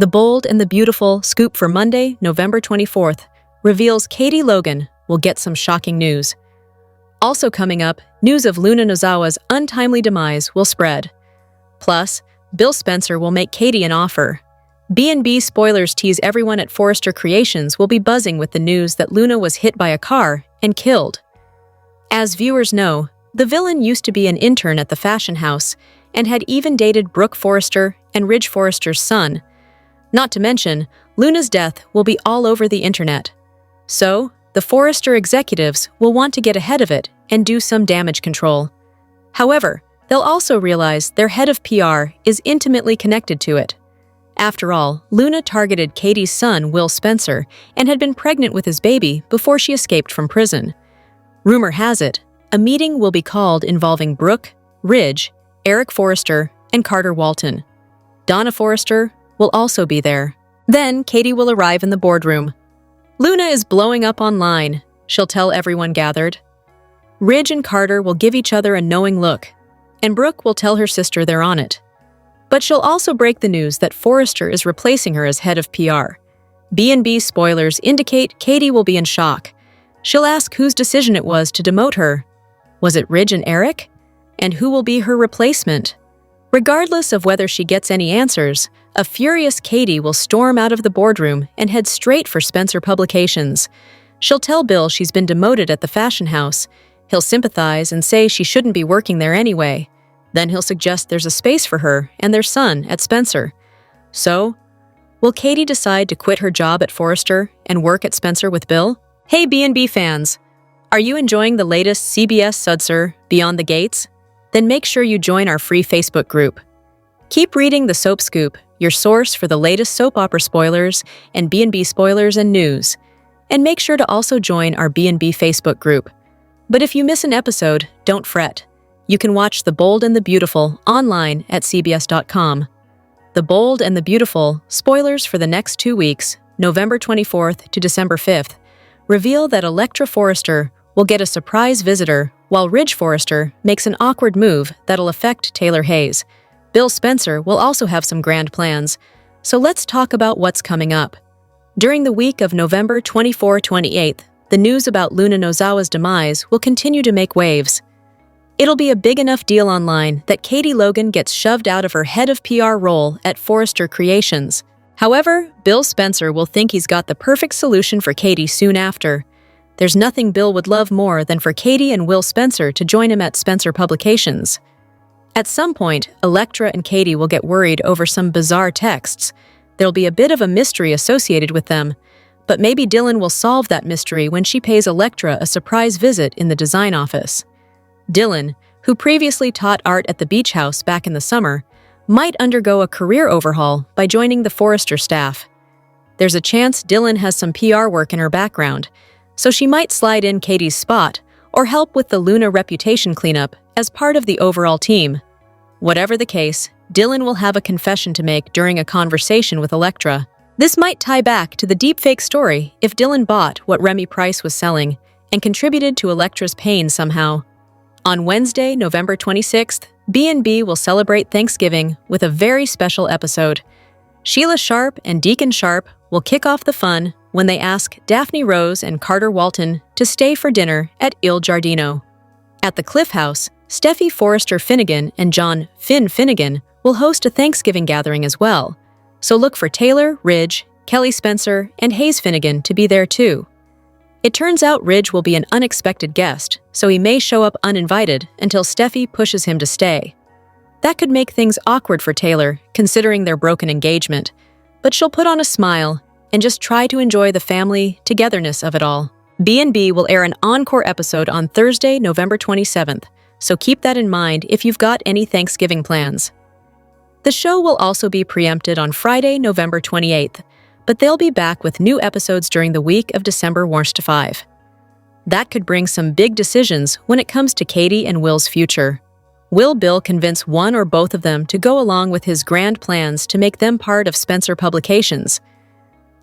The Bold and the Beautiful scoop for Monday, November 24th, reveals Katie Logan will get some shocking news. Also coming up, news of Luna Nozawa's untimely demise will spread. Plus, Bill Spencer will make Katie an offer. B&B spoilers tease everyone at Forrester Creations will be buzzing with the news that Luna was hit by a car and killed. As viewers know, the villain used to be an intern at the fashion house and had even dated Brooke Forrester and Ridge Forrester's son. Not to mention, Luna's death will be all over the internet. So, the Forrester executives will want to get ahead of it and do some damage control. However, they'll also realize their head of PR is intimately connected to it. After all, Luna targeted Katie's son, Will Spencer, and had been pregnant with his baby before she escaped from prison. Rumor has it, a meeting will be called involving Brooke, Ridge, Eric Forrester, and Carter Walton. Donna Forrester will also be there. Then Katie will arrive in the boardroom. Luna is blowing up online, she'll tell everyone gathered. Ridge and Carter will give each other a knowing look, and Brooke will tell her sister they're on it. But she'll also break the news that Forrester is replacing her as head of PR. B&B spoilers indicate Katie will be in shock. She'll ask whose decision it was to demote her. Was it Ridge and Eric? And who will be her replacement? Regardless of whether she gets any answers, a furious Katie will storm out of the boardroom and head straight for Spencer Publications. She'll tell Bill she's been demoted at the fashion house. He'll sympathize and say she shouldn't be working there anyway. Then he'll suggest there's a space for her and their son at Spencer. So, will Katie decide to quit her job at Forrester and work at Spencer with Bill? Hey B&B fans! Are you enjoying the latest CBS Sudser Beyond the Gates? Then make sure you join our free Facebook group. Keep reading The Soap Scoop, your source for the latest soap opera spoilers and B&B spoilers and news. And make sure to also join our B&B Facebook group. But if you miss an episode, don't fret. You can watch The Bold and the Beautiful online at cbs.com. The Bold and the Beautiful, spoilers for the next 2 weeks, November 24th to December 5th, reveal that Electra Forrester will get a surprise visitor while Ridge Forrester makes an awkward move that'll affect Taylor Hayes. Bill Spencer will also have some grand plans, so let's talk about what's coming up. During the week of November 24-28th, the news about Luna Nozawa's demise will continue to make waves. It'll be a big enough deal online that Katie Logan gets shoved out of her head of PR role at Forrester Creations. However, Bill Spencer will think he's got the perfect solution for Katie soon after. There's nothing Bill would love more than for Katie and Will Spencer to join him at Spencer Publications. At some point, Electra and Katie will get worried over some bizarre texts. There'll be a bit of a mystery associated with them, but maybe Dylan will solve that mystery when she pays Electra a surprise visit in the design office. Dylan, who previously taught art at the beach house back in the summer, might undergo a career overhaul by joining the Forrester staff. There's a chance Dylan has some PR work in her background, so she might slide in Katie's spot or help with the Luna reputation cleanup as part of the overall team. Whatever the case, Dylan will have a confession to make during a conversation with Electra. This might tie back to the deepfake story if Dylan bought what Remy Price was selling and contributed to Electra's pain somehow. On Wednesday, November 26th, B&B will celebrate Thanksgiving with a very special episode. Sheila Sharp and Deacon Sharp will kick off the fun when they ask Daphne Rose and Carter Walton to stay for dinner at Il Giardino. At the Cliff House, Steffi Forrester Finnegan and John Finn Finnegan will host a Thanksgiving gathering as well, so look for Taylor, Ridge, Kelly Spencer, and Hayes Finnegan to be there too. It turns out Ridge will be an unexpected guest, so he may show up uninvited until Steffi pushes him to stay. That could make things awkward for Taylor, considering their broken engagement, but she'll put on a smile and just try to enjoy the family togetherness of it all. B&B will air an encore episode on Thursday, November 27th, so keep that in mind if you've got any Thanksgiving plans. The show will also be preempted on Friday, November 28th, but they'll be back with new episodes during the week of December 1-5. That could bring some big decisions when it comes to Katie and Will's future. Will Bill convince one or both of them to go along with his grand plans to make them part of Spencer Publications?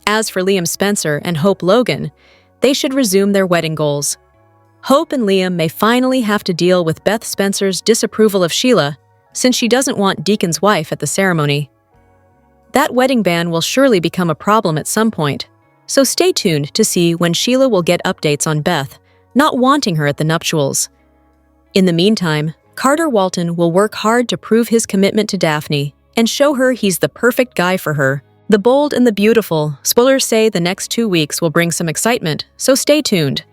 As for Liam Spencer and Hope Logan, they should resume their wedding goals. Hope and Liam may finally have to deal with Beth Spencer's disapproval of Sheila, since she doesn't want Deacon's wife at the ceremony. That wedding band will surely become a problem at some point, so stay tuned to see when Sheila will get updates on Beth, not wanting her at the nuptials. In the meantime, Carter Walton will work hard to prove his commitment to Daphne and show her he's the perfect guy for her. The Bold and the Beautiful, spoilers say the next 2 weeks will bring some excitement, so stay tuned.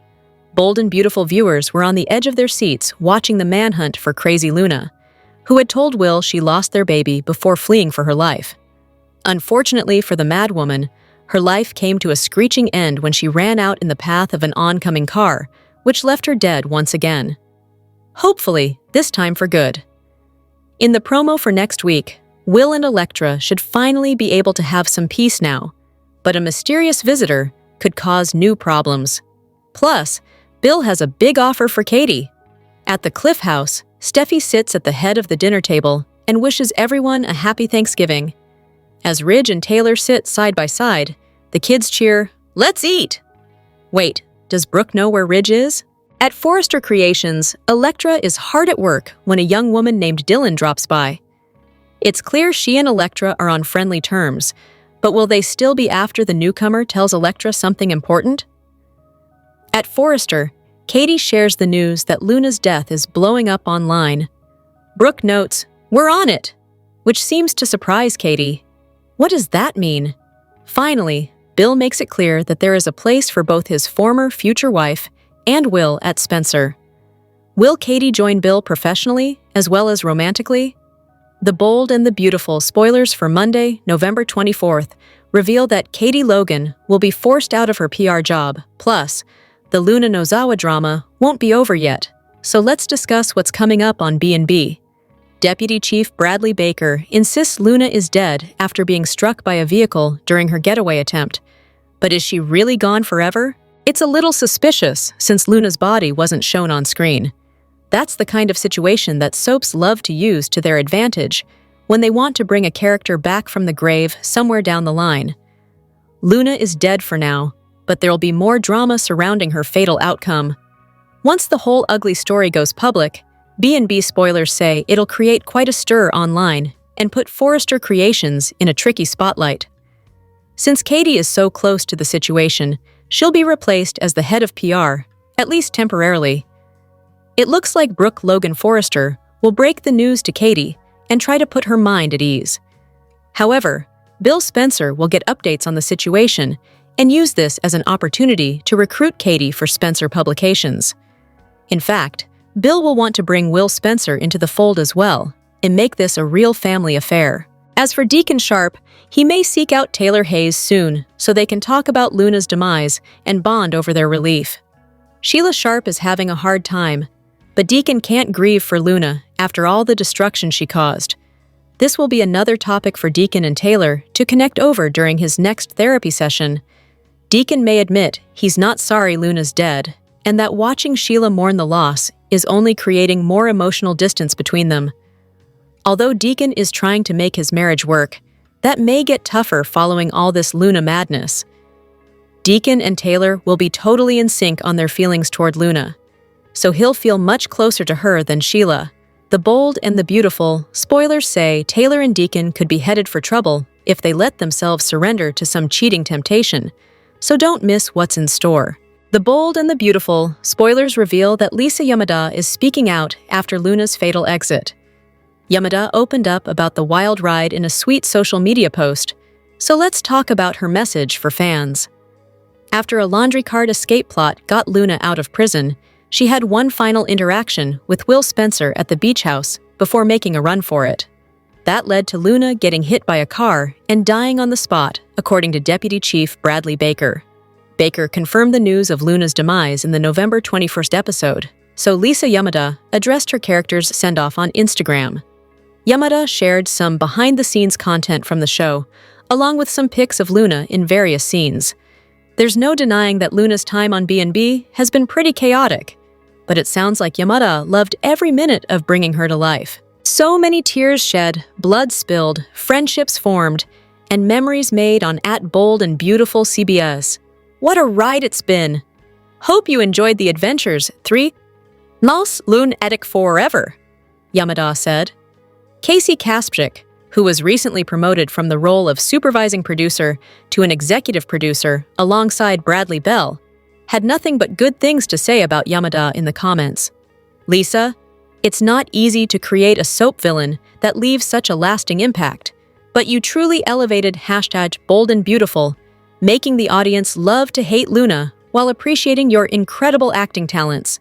Bold and Beautiful viewers were on the edge of their seats watching the manhunt for Crazy Luna, who had told Will she lost their baby before fleeing for her life. Unfortunately for the mad woman, her life came to a screeching end when she ran out in the path of an oncoming car, which left her dead once again. Hopefully, this time for good. In the promo for next week, Will and Electra should finally be able to have some peace now, but a mysterious visitor could cause new problems. Plus, Bill has a big offer for Katie. At the Cliff House, Steffi sits at the head of the dinner table and wishes everyone a happy Thanksgiving. As Ridge and Taylor sit side by side, the kids cheer, "Let's eat!" Wait, does Brooke know where Ridge is? At Forrester Creations, Electra is hard at work when a young woman named Dylan drops by. It's clear she and Electra are on friendly terms, but will they still be after the newcomer tells Electra something important? At Forrester, Katie shares the news that Luna's death is blowing up online. Brooke notes, "We're on it," which seems to surprise Katie. What does that mean? Finally, Bill makes it clear that there is a place for both his former future wife and Will at Spencer. Will Katie join Bill professionally as well as romantically? The Bold and the Beautiful spoilers for Monday, November 24th, reveal that Katie Logan will be forced out of her PR job. Plus, the Luna Nozawa drama won't be over yet, so let's discuss what's coming up on B&B. Deputy Chief Bradley Baker insists Luna is dead after being struck by a vehicle during her getaway attempt. But is she really gone forever? It's a little suspicious since Luna's body wasn't shown on screen. That's the kind of situation that soaps love to use to their advantage when they want to bring a character back from the grave somewhere down the line. Luna is dead for now, but there'll be more drama surrounding her fatal outcome. Once the whole ugly story goes public, B&B spoilers say it'll create quite a stir online and put Forrester Creations in a tricky spotlight. Since Katie is so close to the situation, she'll be replaced as the head of PR, at least temporarily. It looks like Brooke Logan Forrester will break the news to Katie and try to put her mind at ease. However, Bill Spencer will get updates on the situation and use this as an opportunity to recruit Katie for Spencer Publications. In fact, Bill will want to bring Will Spencer into the fold as well and make this a real family affair. As for Deacon Sharp, he may seek out Taylor Hayes soon so they can talk about Luna's demise and bond over their relief. Sheila Sharp is having a hard time, but Deacon can't grieve for Luna after all the destruction she caused. This will be another topic for Deacon and Taylor to connect over during his next therapy session. Deacon may admit he's not sorry Luna's dead, and that watching Sheila mourn the loss is only creating more emotional distance between them. Although Deacon is trying to make his marriage work, that may get tougher following all this Luna madness. Deacon and Taylor will be totally in sync on their feelings toward Luna, so he'll feel much closer to her than Sheila. The Bold and the Beautiful spoilers say Taylor and Deacon could be headed for trouble if they let themselves surrender to some cheating temptation, so don't miss what's in store. The Bold and the Beautiful spoilers reveal that Lisa Yamada is speaking out after Luna's fatal exit. Yamada opened up about the wild ride in a sweet social media post, so let's talk about her message for fans. After a laundry cart escape plot got Luna out of prison, she had one final interaction with Will Spencer at the beach house before making a run for it. That led to Luna getting hit by a car and dying on the spot, according to Deputy Chief Bradley Baker. Baker confirmed the news of Luna's demise in the November 21st episode, so Lisa Yamada addressed her character's send-off on Instagram. Yamada shared some behind-the-scenes content from the show, along with some pics of Luna in various scenes. There's no denying that Luna's time on B&B has been pretty chaotic, but it sounds like Yamada loved every minute of bringing her to life. So many tears shed, blood spilled, friendships formed, and memories made on @Bold and Beautiful CBS. What a ride it's been! Hope you enjoyed the adventures, 3. Nos Lun Edik forever, Yamada said. Casey Kaspchik, who was recently promoted from the role of supervising producer to an executive producer alongside Bradley Bell, had nothing but good things to say about Yamada in the comments. "Lisa, it's not easy to create a soap villain that leaves such a lasting impact, but you truly elevated #bold and beautiful, making the audience love to hate Luna while appreciating your incredible acting talents.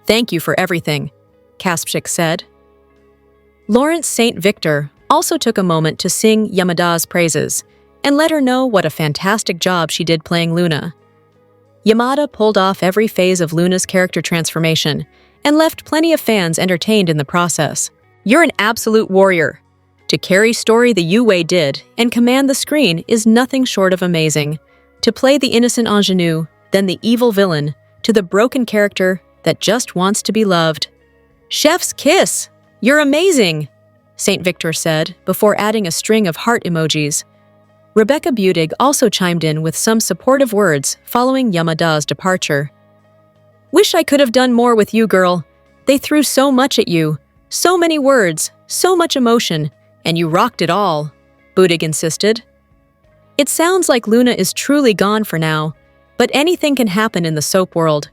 Thank you for everything," Kaspchik said. Lawrence St. Victor also took a moment to sing Yamada's praises and let her know what a fantastic job she did playing Luna. Yamada pulled off every phase of Luna's character transformation and left plenty of fans entertained in the process. "You're an absolute warrior. To carry story the Yue did and command the screen is nothing short of amazing. To play the innocent ingenue, then the evil villain, to the broken character that just wants to be loved. Chef's kiss! You're amazing!" St. Victor said, before adding a string of heart emojis. Rebecca Budig also chimed in with some supportive words following Yamada's departure. "Wish I could have done more with you, girl. They threw so much at you. So many words, so much emotion, and you rocked it all," Budig insisted. "It sounds like Luna is truly gone for now, but anything can happen in the soap world.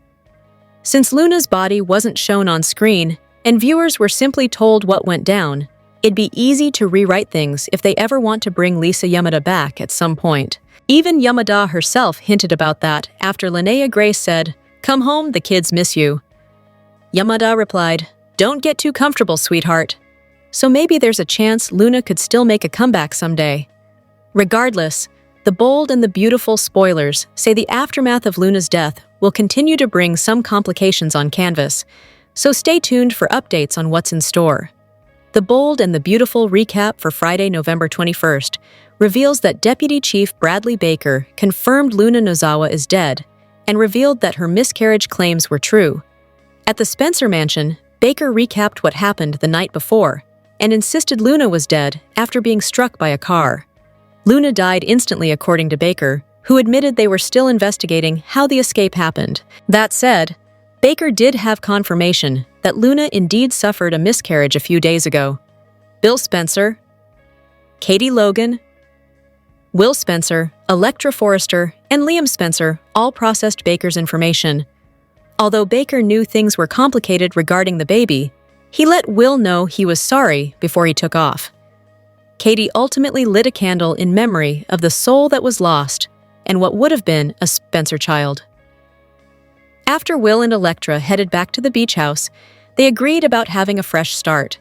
Since Luna's body wasn't shown on screen, and viewers were simply told what went down, it'd be easy to rewrite things if they ever want to bring Lisa Yamada back at some point." Even Yamada herself hinted about that after Linnea Grace said, "Come home, the kids miss you." Yamada replied, "Don't get too comfortable, sweetheart." So maybe there's a chance Luna could still make a comeback someday. Regardless, the bold and the beautiful spoilers say the aftermath of Luna's death will continue to bring some complications on canvas, so stay tuned for updates on what's in store. The bold and the beautiful recap for Friday, November 21st, reveals that Deputy Chief Bradley Baker confirmed Luna Nozawa is dead and revealed that her miscarriage claims were true. At the Spencer mansion, Baker recapped what happened the night before and insisted Luna was dead after being struck by a car. Luna died instantly, according to Baker, who admitted they were still investigating how the escape happened. That said, Baker did have confirmation that Luna indeed suffered a miscarriage a few days ago. Bill Spencer, Katie Logan, Will Spencer, Electra Forrester, and Liam Spencer all processed Baker's information. Although Baker knew things were complicated regarding the baby, he let Will know he was sorry before he took off. Katie ultimately lit a candle in memory of the soul that was lost and what would have been a Spencer child. After Will and Electra headed back to the beach house, they agreed about having a fresh start.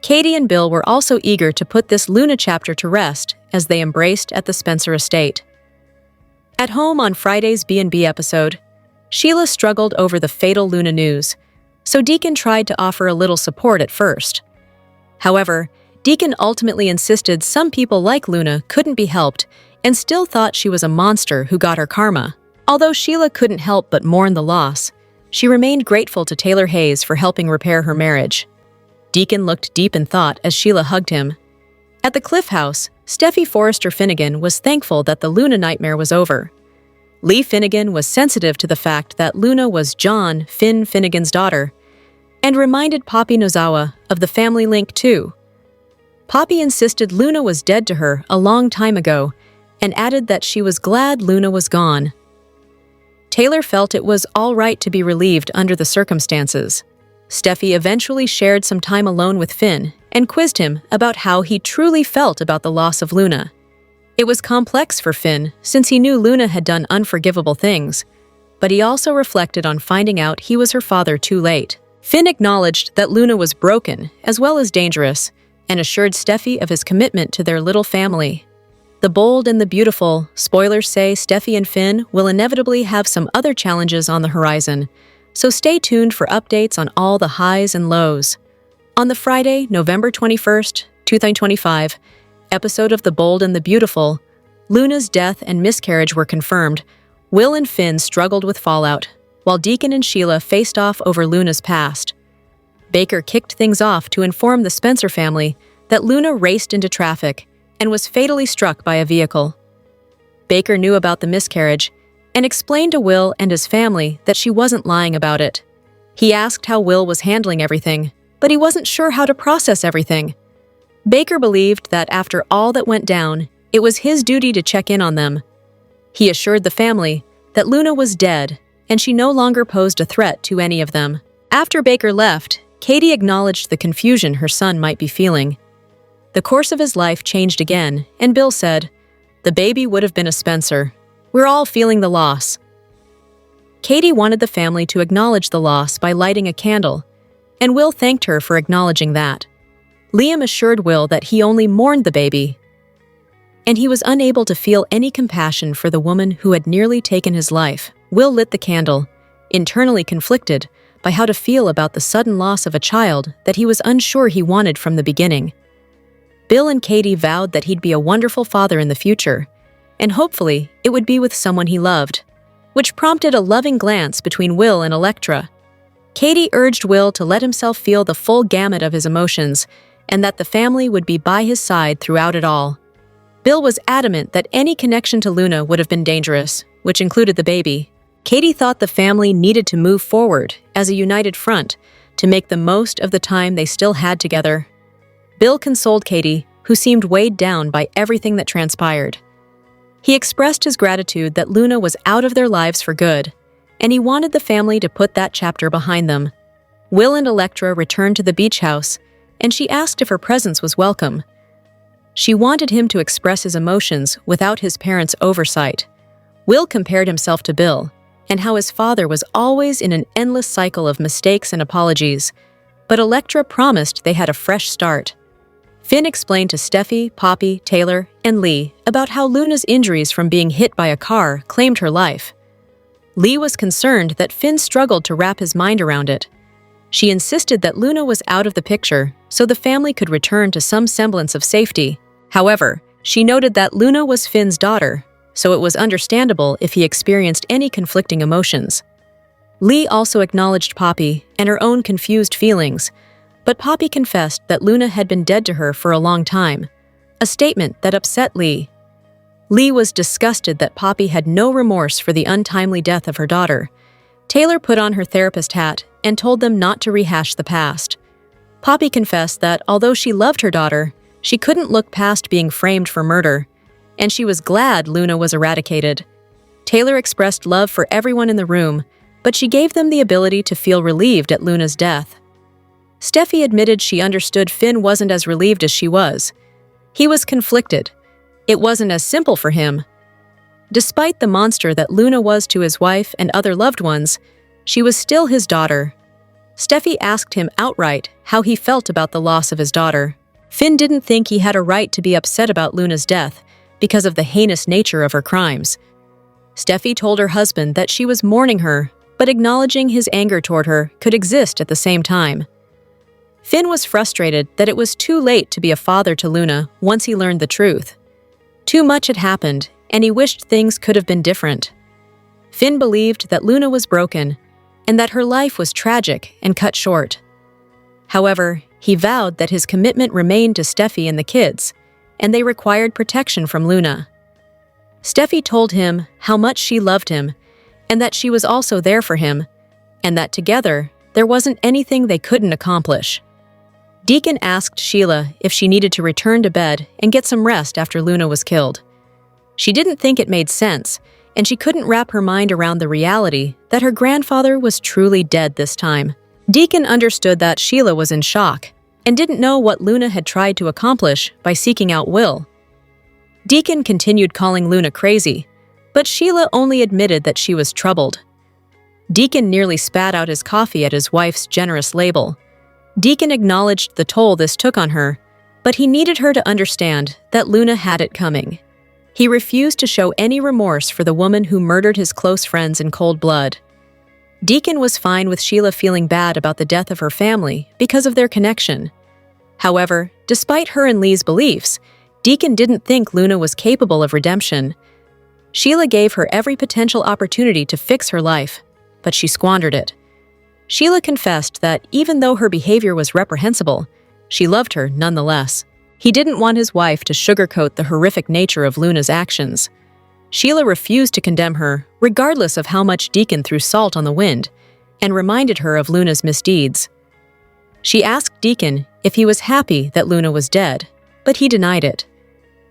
Katie and Bill were also eager to put this Luna chapter to rest as they embraced at the Spencer estate. At home on Friday's B&B episode, Sheila struggled over the fatal Luna news, so Deacon tried to offer a little support at first. However, Deacon ultimately insisted some people like Luna couldn't be helped and still thought she was a monster who got her karma. Although Sheila couldn't help but mourn the loss, she remained grateful to Taylor Hayes for helping repair her marriage. Deacon looked deep in thought as Sheila hugged him. At the Cliff House, Steffi Forrester Finnegan was thankful that the Luna nightmare was over. Lee Finnegan was sensitive to the fact that Luna was John Finn Finnegan's daughter, and reminded Poppy Nozawa of the family link too. Poppy insisted Luna was dead to her a long time ago, and added that she was glad Luna was gone. Taylor felt it was all right to be relieved under the circumstances. Steffi eventually shared some time alone with Finn and quizzed him about how he truly felt about the loss of Luna. It was complex for Finn since he knew Luna had done unforgivable things, but he also reflected on finding out he was her father too late. Finn acknowledged that Luna was broken as well as dangerous and assured Steffi of his commitment to their little family. The bold and the beautiful, spoilers say Steffi and Finn will inevitably have some other challenges on the horizon, so stay tuned for updates on all the highs and lows. On the Friday, November 21st, 2025, episode of The Bold and the Beautiful, Luna's death and miscarriage were confirmed. Will and Finn struggled with fallout, while Deacon and Sheila faced off over Luna's past. Baker kicked things off to inform the Spencer family that Luna raced into traffic and was fatally struck by a vehicle. Baker knew about the miscarriage and explained to Will and his family that she wasn't lying about it. He asked how Will was handling everything, but he wasn't sure how to process everything. Baker believed that after all that went down, it was his duty to check in on them. He assured the family that Luna was dead and she no longer posed a threat to any of them. After Baker left, Katie acknowledged the confusion her son might be feeling. The course of his life changed again, and Bill said, "The baby would have been a Spencer. We're all feeling the loss." Katie wanted the family to acknowledge the loss by lighting a candle, and Will thanked her for acknowledging that. Liam assured Will that he only mourned the baby, and he was unable to feel any compassion for the woman who had nearly taken his life. Will lit the candle, internally conflicted by how to feel about the sudden loss of a child that he was unsure he wanted from the beginning. Bill and Katie vowed that he'd be a wonderful father in the future, and hopefully it would be with someone he loved, which prompted a loving glance between Will and Electra. Katie urged Will to let himself feel the full gamut of his emotions and that the family would be by his side throughout it all. Bill was adamant that any connection to Luna would have been dangerous, which included the baby. Katie thought the family needed to move forward as a united front to make the most of the time they still had together. Bill consoled Katie, who seemed weighed down by everything that transpired. He expressed his gratitude that Luna was out of their lives for good, and he wanted the family to put that chapter behind them. Will and Electra returned to the beach house, and she asked if her presence was welcome. She wanted him to express his emotions without his parents' oversight. Will compared himself to Bill, and how his father was always in an endless cycle of mistakes and apologies, but Electra promised they had a fresh start. Finn explained to Steffi, Poppy, Taylor, and Lee about how Luna's injuries from being hit by a car claimed her life. Lee was concerned that Finn struggled to wrap his mind around it. She insisted that Luna was out of the picture so the family could return to some semblance of safety. However, she noted that Luna was Finn's daughter, so it was understandable if he experienced any conflicting emotions. Lee also acknowledged Poppy and her own confused feelings, but Poppy confessed that Luna had been dead to her for a long time, a statement that upset Lee. Lee was disgusted that Poppy had no remorse for the untimely death of her daughter. Taylor put on her therapist hat and told them not to rehash the past. Poppy confessed that although she loved her daughter, she couldn't look past being framed for murder, and she was glad Luna was eradicated. Taylor expressed love for everyone in the room, but she gave them the ability to feel relieved at Luna's death. Steffi admitted she understood Finn wasn't as relieved as she was. He was conflicted. It wasn't as simple for him. Despite the monster that Luna was to his wife and other loved ones, she was still his daughter. Steffi asked him outright how he felt about the loss of his daughter. Finn didn't think he had a right to be upset about Luna's death because of the heinous nature of her crimes. Steffi told her husband that she was mourning her, but acknowledging his anger toward her could exist at the same time. Finn was frustrated that it was too late to be a father to Luna once he learned the truth. Too much had happened, and he wished things could have been different. Finn believed that Luna was broken, and that her life was tragic and cut short. However, he vowed that his commitment remained to Steffi and the kids, and they required protection from Luna. Steffi told him how much she loved him, and that she was also there for him, and that together, there wasn't anything they couldn't accomplish. Deacon asked Sheila if she needed to return to bed and get some rest after Luna was killed. She didn't think it made sense, and she couldn't wrap her mind around the reality that her grandfather was truly dead this time. Deacon understood that Sheila was in shock and didn't know what Luna had tried to accomplish by seeking out Will. Deacon continued calling Luna crazy, but Sheila only admitted that she was troubled. Deacon nearly spat out his coffee at his wife's generous label. Deacon acknowledged the toll this took on her, but he needed her to understand that Luna had it coming. He refused to show any remorse for the woman who murdered his close friends in cold blood. Deacon was fine with Sheila feeling bad about the death of her family because of their connection. However, despite her and Lee's beliefs, Deacon didn't think Luna was capable of redemption. Sheila gave her every potential opportunity to fix her life, but she squandered it. Sheila confessed that even though her behavior was reprehensible, she loved her nonetheless. He didn't want his wife to sugarcoat the horrific nature of Luna's actions. Sheila refused to condemn her, regardless of how much Deacon threw salt on the wind, and reminded her of Luna's misdeeds. She asked Deacon if he was happy that Luna was dead, but he denied it.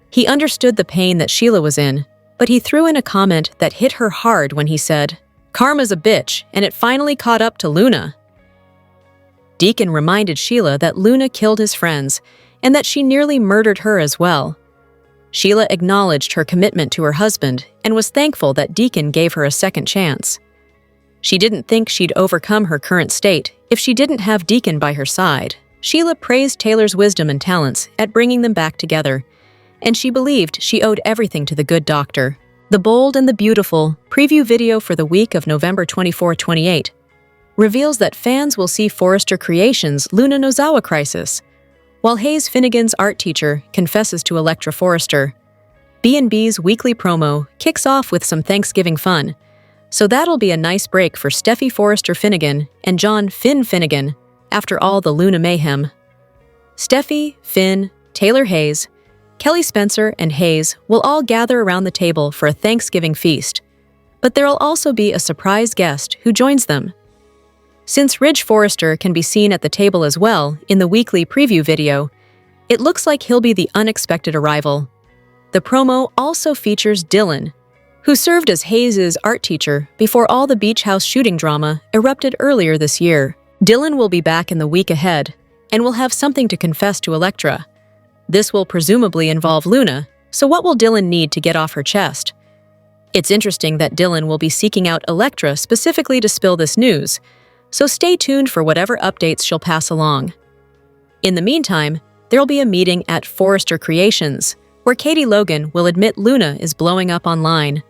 He understood the pain that Sheila was in, but he threw in a comment that hit her hard when he said, "Karma's a bitch, and it finally caught up to Luna." Deacon reminded Sheila that Luna killed his friends and that she nearly murdered her as well. Sheila acknowledged her commitment to her husband and was thankful that Deacon gave her a second chance. She didn't think she'd overcome her current state if she didn't have Deacon by her side. Sheila praised Taylor's wisdom and talents at bringing them back together, and she believed she owed everything to the good doctor. The Bold and the Beautiful preview video for the week of November 24-28 reveals that fans will see Forrester Creations' Luna Nozawa crisis, while Hayes Finnegan's art teacher confesses to Electra Forrester. B&B's weekly promo kicks off with some Thanksgiving fun, so that'll be a nice break for Steffi Forrester Finnegan and John Finn Finnegan after all the Luna mayhem. Steffi, Finn, Taylor Hayes, Kelly Spencer, and Hayes will all gather around the table for a Thanksgiving feast, but there'll also be a surprise guest who joins them. Since Ridge Forrester can be seen at the table as well in the weekly preview video, it looks like he'll be the unexpected arrival. The promo also features Dylan, who served as Hayes' art teacher before all the beach house shooting drama erupted earlier this year. Dylan will be back in the week ahead and will have something to confess to Electra. This will presumably involve Luna, so what will Dylan need to get off her chest? It's interesting that Dylan will be seeking out Electra specifically to spill this news, so stay tuned for whatever updates she'll pass along. In the meantime, there'll be a meeting at Forrester Creations, where Katie Logan will admit Luna is blowing up online.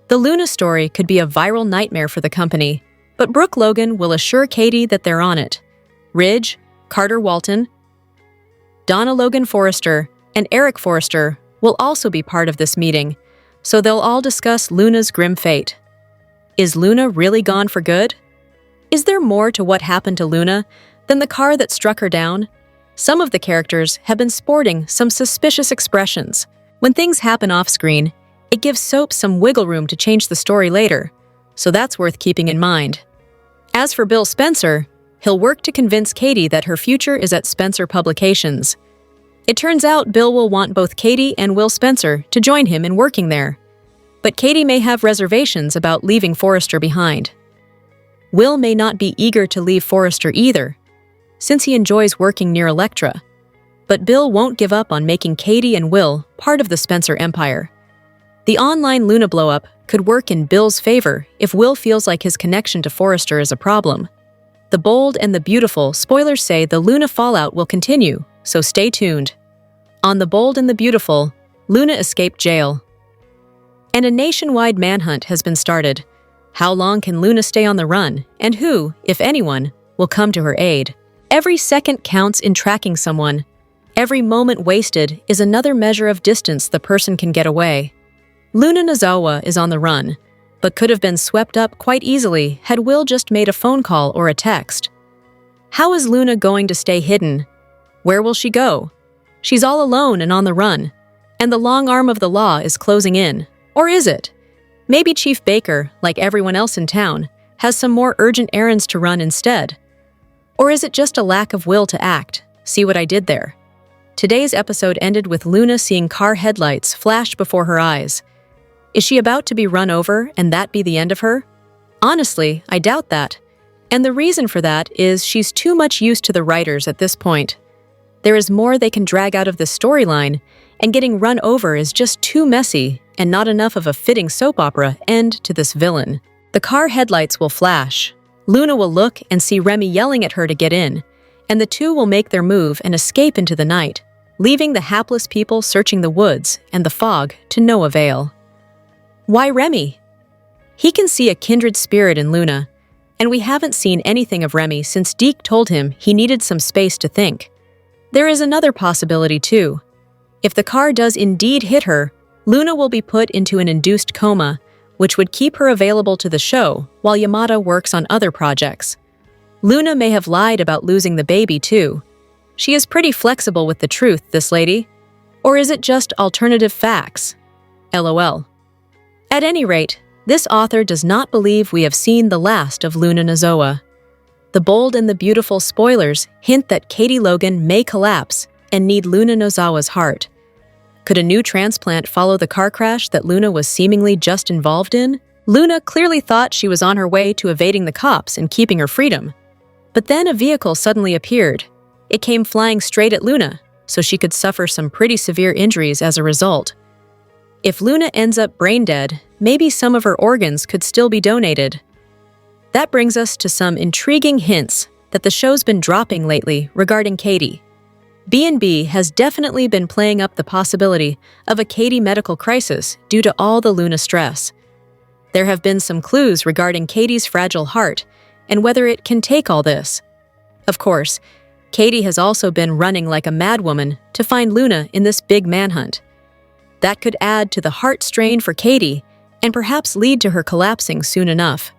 The Luna story could be a viral nightmare for the company, but Brooke Logan will assure Katie that they're on it. Ridge, Carter Walton, Donna Logan Forrester, and Eric Forrester will also be part of this meeting, so they'll all discuss Luna's grim fate. Is Luna really gone for good? Is there more to what happened to Luna than the car that struck her down? Some of the characters have been sporting some suspicious expressions. When things happen off-screen, it gives soap some wiggle room to change the story later, so that's worth keeping in mind. As for Bill Spencer, he'll work to convince Katie that her future is at Spencer Publications. It turns out Bill will want both Katie and Will Spencer to join him in working there, but Katie may have reservations about leaving Forrester behind. Will may not be eager to leave Forrester either, since he enjoys working near Electra, but Bill won't give up on making Katie and Will part of the Spencer empire. The online Luna blowup could work in Bill's favor if Will feels like his connection to Forrester is a problem. The Bold and the Beautiful spoilers say the Luna fallout will continue, so stay tuned. On The Bold and the Beautiful, Luna escaped jail, and a nationwide manhunt has been started. How long can Luna stay on the run, and who, if anyone, will come to her aid? Every second counts in tracking someone. Every moment wasted is another measure of distance the person can get away. Luna Nozawa is on the run, but could have been swept up quite easily had Will just made a phone call or a text. How is Luna going to stay hidden? Where will she go? She's all alone and on the run, and the long arm of the law is closing in. Or is it? Maybe Chief Baker, like everyone else in town, has some more urgent errands to run instead. Or is it just a lack of will to act? See what I did there? Today's episode ended with Luna seeing car headlights flash before her eyes. Is she about to be run over and that be the end of her? Honestly, I doubt that. And the reason for that is she's too much used to the writers at this point. There is more they can drag out of this storyline, and getting run over is just too messy and not enough of a fitting soap opera end to this villain. The car headlights will flash. Luna will look and see Remy yelling at her to get in, and the two will make their move and escape into the night, leaving the hapless people searching the woods and the fog to no avail. Why Remy? He can see a kindred spirit in Luna, and we haven't seen anything of Remy since Deke told him he needed some space to think. There is another possibility too. If the car does indeed hit her, Luna will be put into an induced coma, which would keep her available to the show while Yamada works on other projects. Luna may have lied about losing the baby too. She is pretty flexible with the truth, this lady. Or is it just alternative facts? LOL. At any rate, this author does not believe we have seen the last of Luna Nozawa. The Bold and the Beautiful spoilers hint that Katie Logan may collapse and need Luna Nozawa's heart. Could a new transplant follow the car crash that Luna was seemingly just involved in? Luna clearly thought she was on her way to evading the cops and keeping her freedom. But then a vehicle suddenly appeared. It came flying straight at Luna, so she could suffer some pretty severe injuries as a result. If Luna ends up brain dead, maybe some of her organs could still be donated. That brings us to some intriguing hints that the show's been dropping lately regarding Katie. B&B has definitely been playing up the possibility of a Katie medical crisis due to all the Luna stress. There have been some clues regarding Katie's fragile heart and whether it can take all this. Of course, Katie has also been running like a madwoman to find Luna in this big manhunt. That could add to the heart strain for Katie and perhaps lead to her collapsing soon enough.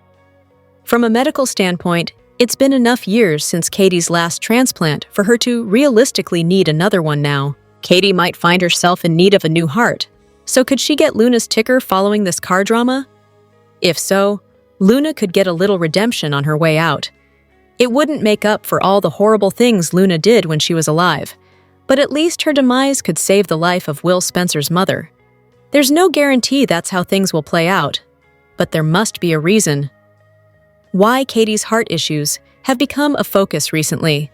From a medical standpoint, it's been enough years since Katie's last transplant for her to realistically need another one now. Katie might find herself in need of a new heart. So could she get Luna's ticker following this car drama? If so, Luna could get a little redemption on her way out. It wouldn't make up for all the horrible things Luna did when she was alive, but at least her demise could save the life of Will Spencer's mother. There's no guarantee that's how things will play out, but there must be a reason. Why Katie's heart issues have become a focus recently.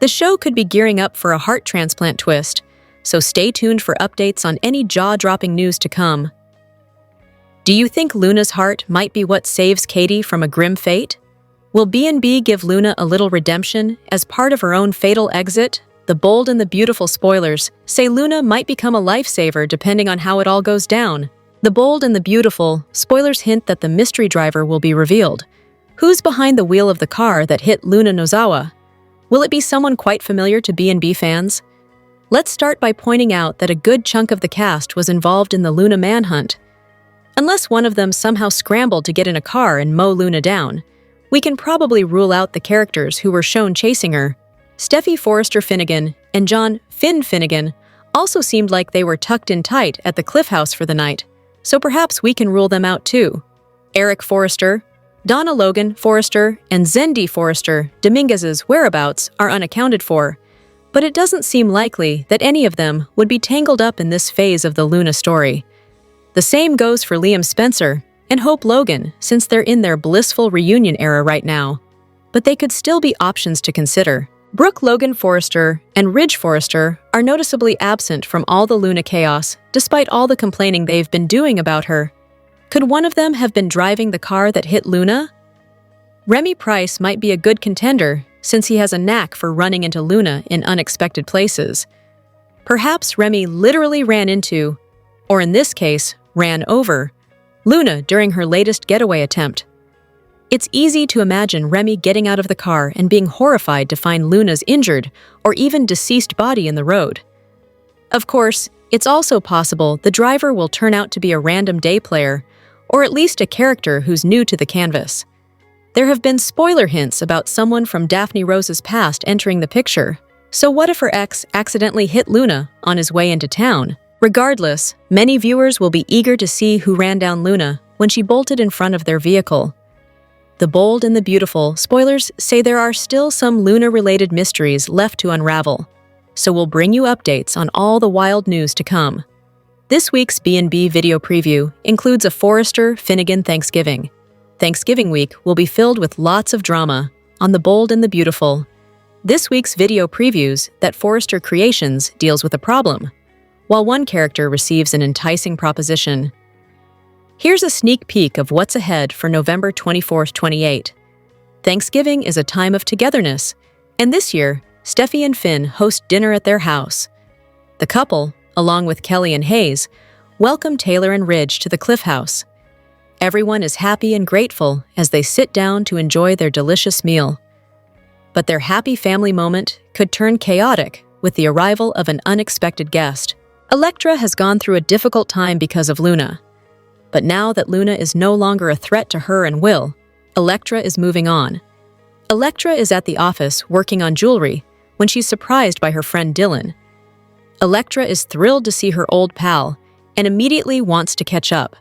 The show could be gearing up for a heart transplant twist, so stay tuned for updates on any jaw-dropping news to come. Do you think Luna's heart might be what saves Katie from a grim fate? Will B&B give Luna a little redemption as part of her own fatal exit? The bold and the beautiful spoilers say Luna might become a lifesaver depending on how it all goes down. The bold and the beautiful spoilers hint that the mystery driver will be revealed. Who's behind the wheel of the car that hit Luna Nozawa? Will it be someone quite familiar to B&B fans? Let's start by pointing out that a good chunk of the cast was involved in the Luna manhunt. Unless one of them somehow scrambled to get in a car and mow Luna down, we can probably rule out the characters who were shown chasing her. Steffi Forrester Finnegan and John Finn Finnegan also seemed like they were tucked in tight at the Cliff House for the night, so perhaps we can rule them out too. Eric Forrester, Donna Logan Forrester, and Zendi Forrester Dominguez's whereabouts are unaccounted for, but it doesn't seem likely that any of them would be tangled up in this phase of the Luna story. The same goes for Liam Spencer and Hope Logan, since they're in their blissful reunion era right now. But they could still be options to consider. Brooke Logan Forrester and Ridge Forrester are noticeably absent from all the Luna chaos, despite all the complaining they've been doing about her. Could one of them have been driving the car that hit Luna? Remy Price might be a good contender, since he has a knack for running into Luna in unexpected places. Perhaps Remy literally ran into, or in this case, ran over, Luna during her latest getaway attempt. It's easy to imagine Remy getting out of the car and being horrified to find Luna's injured or even deceased body in the road. Of course, it's also possible the driver will turn out to be a random day player, or at least a character who's new to the canvas. There have been spoiler hints about someone from Daphne Rose's past entering the picture, so what if her ex accidentally hit Luna on his way into town? Regardless, many viewers will be eager to see who ran down Luna when she bolted in front of their vehicle. The bold and the beautiful spoilers say there are still some Luna-related mysteries left to unravel, so we'll bring you updates on all the wild news to come. This week's B&B video preview includes a Forrester Finnegan Thanksgiving. Thanksgiving week will be filled with lots of drama on the bold and the beautiful. This week's video previews that Forrester Creations deals with a problem, while one character receives an enticing proposition. Here's a sneak peek of what's ahead for November 24th, 28. Thanksgiving is a time of togetherness, and this year, Steffi and Finn host dinner at their house. The couple, along with Kelly and Hayes, welcome Taylor and Ridge to the Cliff House. Everyone is happy and grateful as they sit down to enjoy their delicious meal. But their happy family moment could turn chaotic with the arrival of an unexpected guest. Electra has gone through a difficult time because of Luna. But now that Luna is no longer a threat to her and Will, Electra is moving on. Electra is at the office working on jewelry when she's surprised by her friend Dylan. Electra is thrilled to see her old pal and immediately wants to catch up.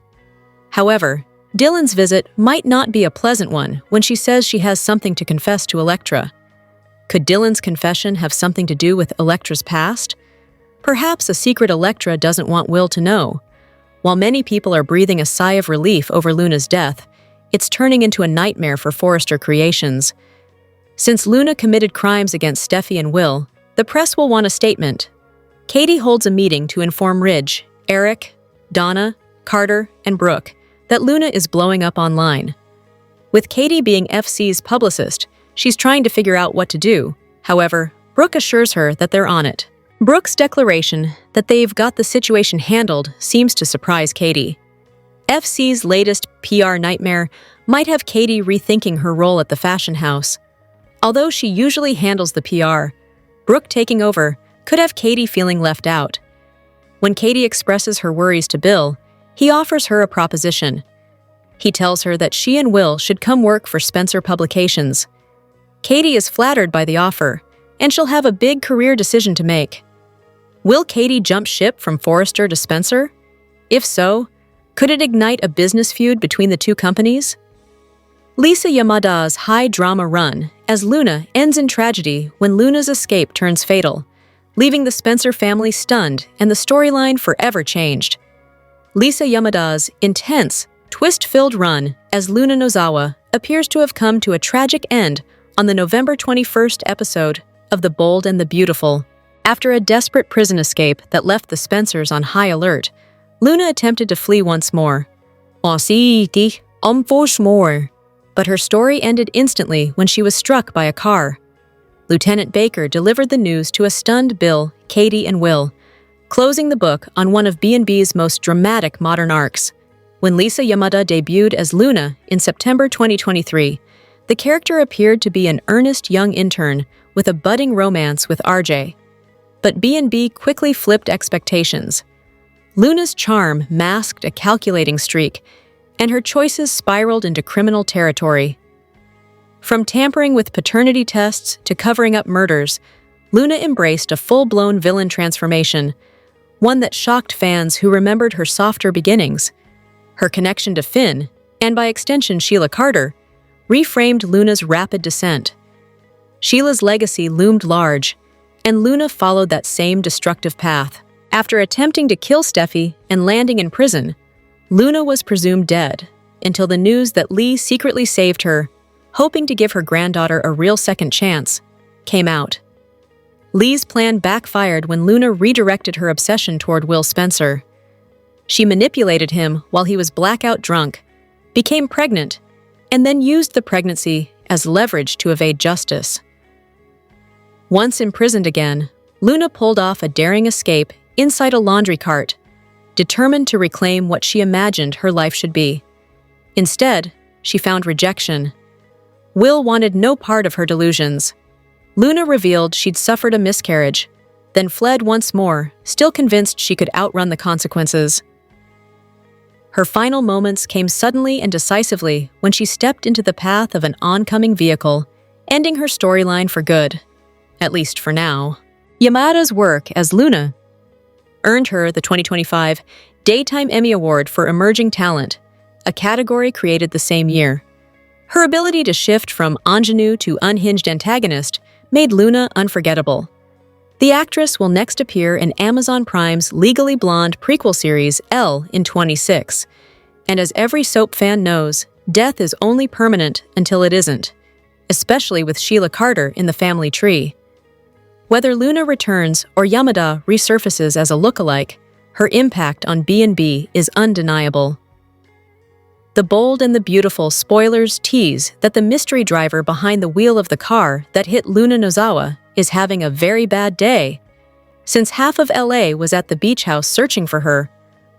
However, Dylan's visit might not be a pleasant one when she says she has something to confess to Electra. Could Dylan's confession have something to do with Electra'S past? Perhaps a secret Electra doesn't want Will to know. While many people are breathing a sigh of relief over Luna's death, it's turning into a nightmare for Forrester Creations. Since Luna committed crimes against Steffi and Will, the press will want a statement. Katie holds a meeting to inform Ridge, Eric, Donna, Carter, and Brooke that Luna is blowing up online. With Katie being FC's publicist, she's trying to figure out what to do. However, Brooke assures her that they're on it. Brooke's declaration that they've got the situation handled seems to surprise Katie. FC's latest PR nightmare might have Katie rethinking her role at the fashion house. Although she usually handles the PR, Brooke taking over could have Katie feeling left out. When Katie expresses her worries to Bill, he offers her a proposition. He tells her that she and Will should come work for Spencer Publications. Katie is flattered by the offer, and she'll have a big career decision to make. Will Katie jump ship from Forrester to Spencer? If so, could it ignite a business feud between the two companies? Lisa Yamada's high-drama run as Luna ends in tragedy when Luna's escape turns fatal, leaving the Spencer family stunned and the storyline forever changed. Lisa Yamada's intense, twist-filled run as Luna Nozawa appears to have come to a tragic end on the November 21st episode of The Bold and the Beautiful. After a desperate prison escape that left the Spencers on high alert, Luna attempted to flee once more. But her story ended instantly when she was struck by a car. Lieutenant Baker delivered the news to a stunned Bill, Katie, and Will, closing the book on one of B&B's most dramatic modern arcs. When Lisa Yamada debuted as Luna in September 2023, the character appeared to be an earnest young intern with a budding romance with RJ. But B&B quickly flipped expectations. Luna's charm masked a calculating streak, and her choices spiraled into criminal territory. From tampering with paternity tests to covering up murders, Luna embraced a full-blown villain transformation, one that shocked fans who remembered her softer beginnings. Her connection to Finn, and by extension Sheila Carter, reframed Luna's rapid descent. Sheila's legacy loomed large, and Luna followed that same destructive path. After attempting to kill Steffi and landing in prison, Luna was presumed dead until the news that Lee secretly saved her, hoping to give her granddaughter a real second chance, came out. Lee's plan backfired when Luna redirected her obsession toward Will Spencer. She manipulated him while he was blackout drunk, became pregnant, and then used the pregnancy as leverage to evade justice. Once imprisoned again, Luna pulled off a daring escape inside a laundry cart, determined to reclaim what she imagined her life should be. Instead, she found rejection. Will wanted no part of her delusions. Luna revealed she'd suffered a miscarriage, then fled once more, still convinced she could outrun the consequences. Her final moments came suddenly and decisively when she stepped into the path of an oncoming vehicle, ending her storyline for good. At least for now. Yamada's work as Luna earned her the 2025 Daytime Emmy Award for Emerging Talent, a category created the same year. Her ability to shift from ingenue to unhinged antagonist made Luna unforgettable. The actress will next appear in Amazon Prime's Legally Blonde prequel series Elle in 2026. And as every soap fan knows, death is only permanent until it isn't, especially with Sheila Carter in the family tree. Whether Luna returns or Yamada resurfaces as a lookalike, her impact on B&B is undeniable. The Bold and the Beautiful spoilers tease that the mystery driver behind the wheel of the car that hit Luna Nozawa is having a very bad day. Since half of LA was at the beach house searching for her,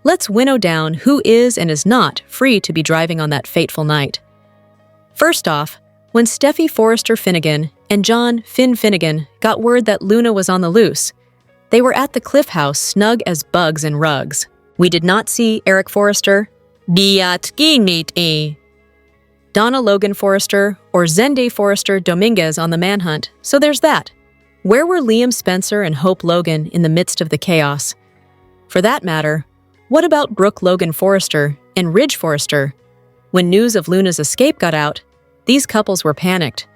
let's winnow down who is and is not free to be driving on that fateful night. First off, when Steffi Forrester Finnegan and John Finn Finnegan got word that Luna was on the loose, they were at the Cliff House snug as bugs in rugs. We did not see Eric Forrester, Donna Logan Forrester, or Zende Forrester Dominguez on the manhunt, so there's that. Where were Liam Spencer and Hope Logan in the midst of the chaos? For that matter, what about Brooke Logan Forrester and Ridge Forrester? When news of Luna's escape got out, these couples were panicked.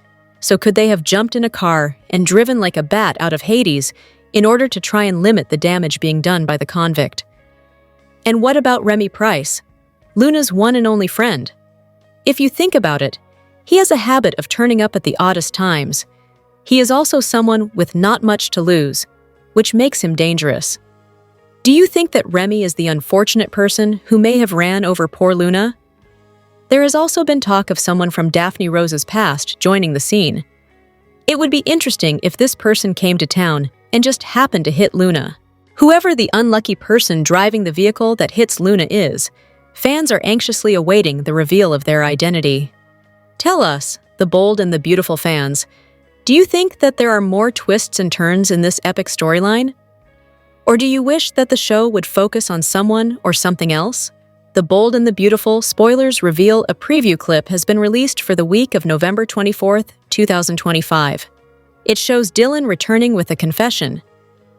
So could they have jumped in a car and driven like a bat out of Hades in order to try and limit the damage being done by the convict? And what about Remy Price, Luna's one and only friend? If you think about it, he has a habit of turning up at the oddest times. He is also someone with not much to lose, which makes him dangerous. Do you think that Remy is the unfortunate person who may have ran over poor Luna? There has also been talk of someone from Daphne Rose's past joining the scene. It would be interesting if this person came to town and just happened to hit Luna. Whoever the unlucky person driving the vehicle that hits Luna is, fans are anxiously awaiting the reveal of their identity. Tell us, the bold and the beautiful fans, do you think that there are more twists and turns in this epic storyline? Or do you wish that the show would focus on someone or something else? The Bold and the Beautiful spoilers reveal a preview clip has been released for the week of November 24th, 2025. It shows Dylan returning with a confession.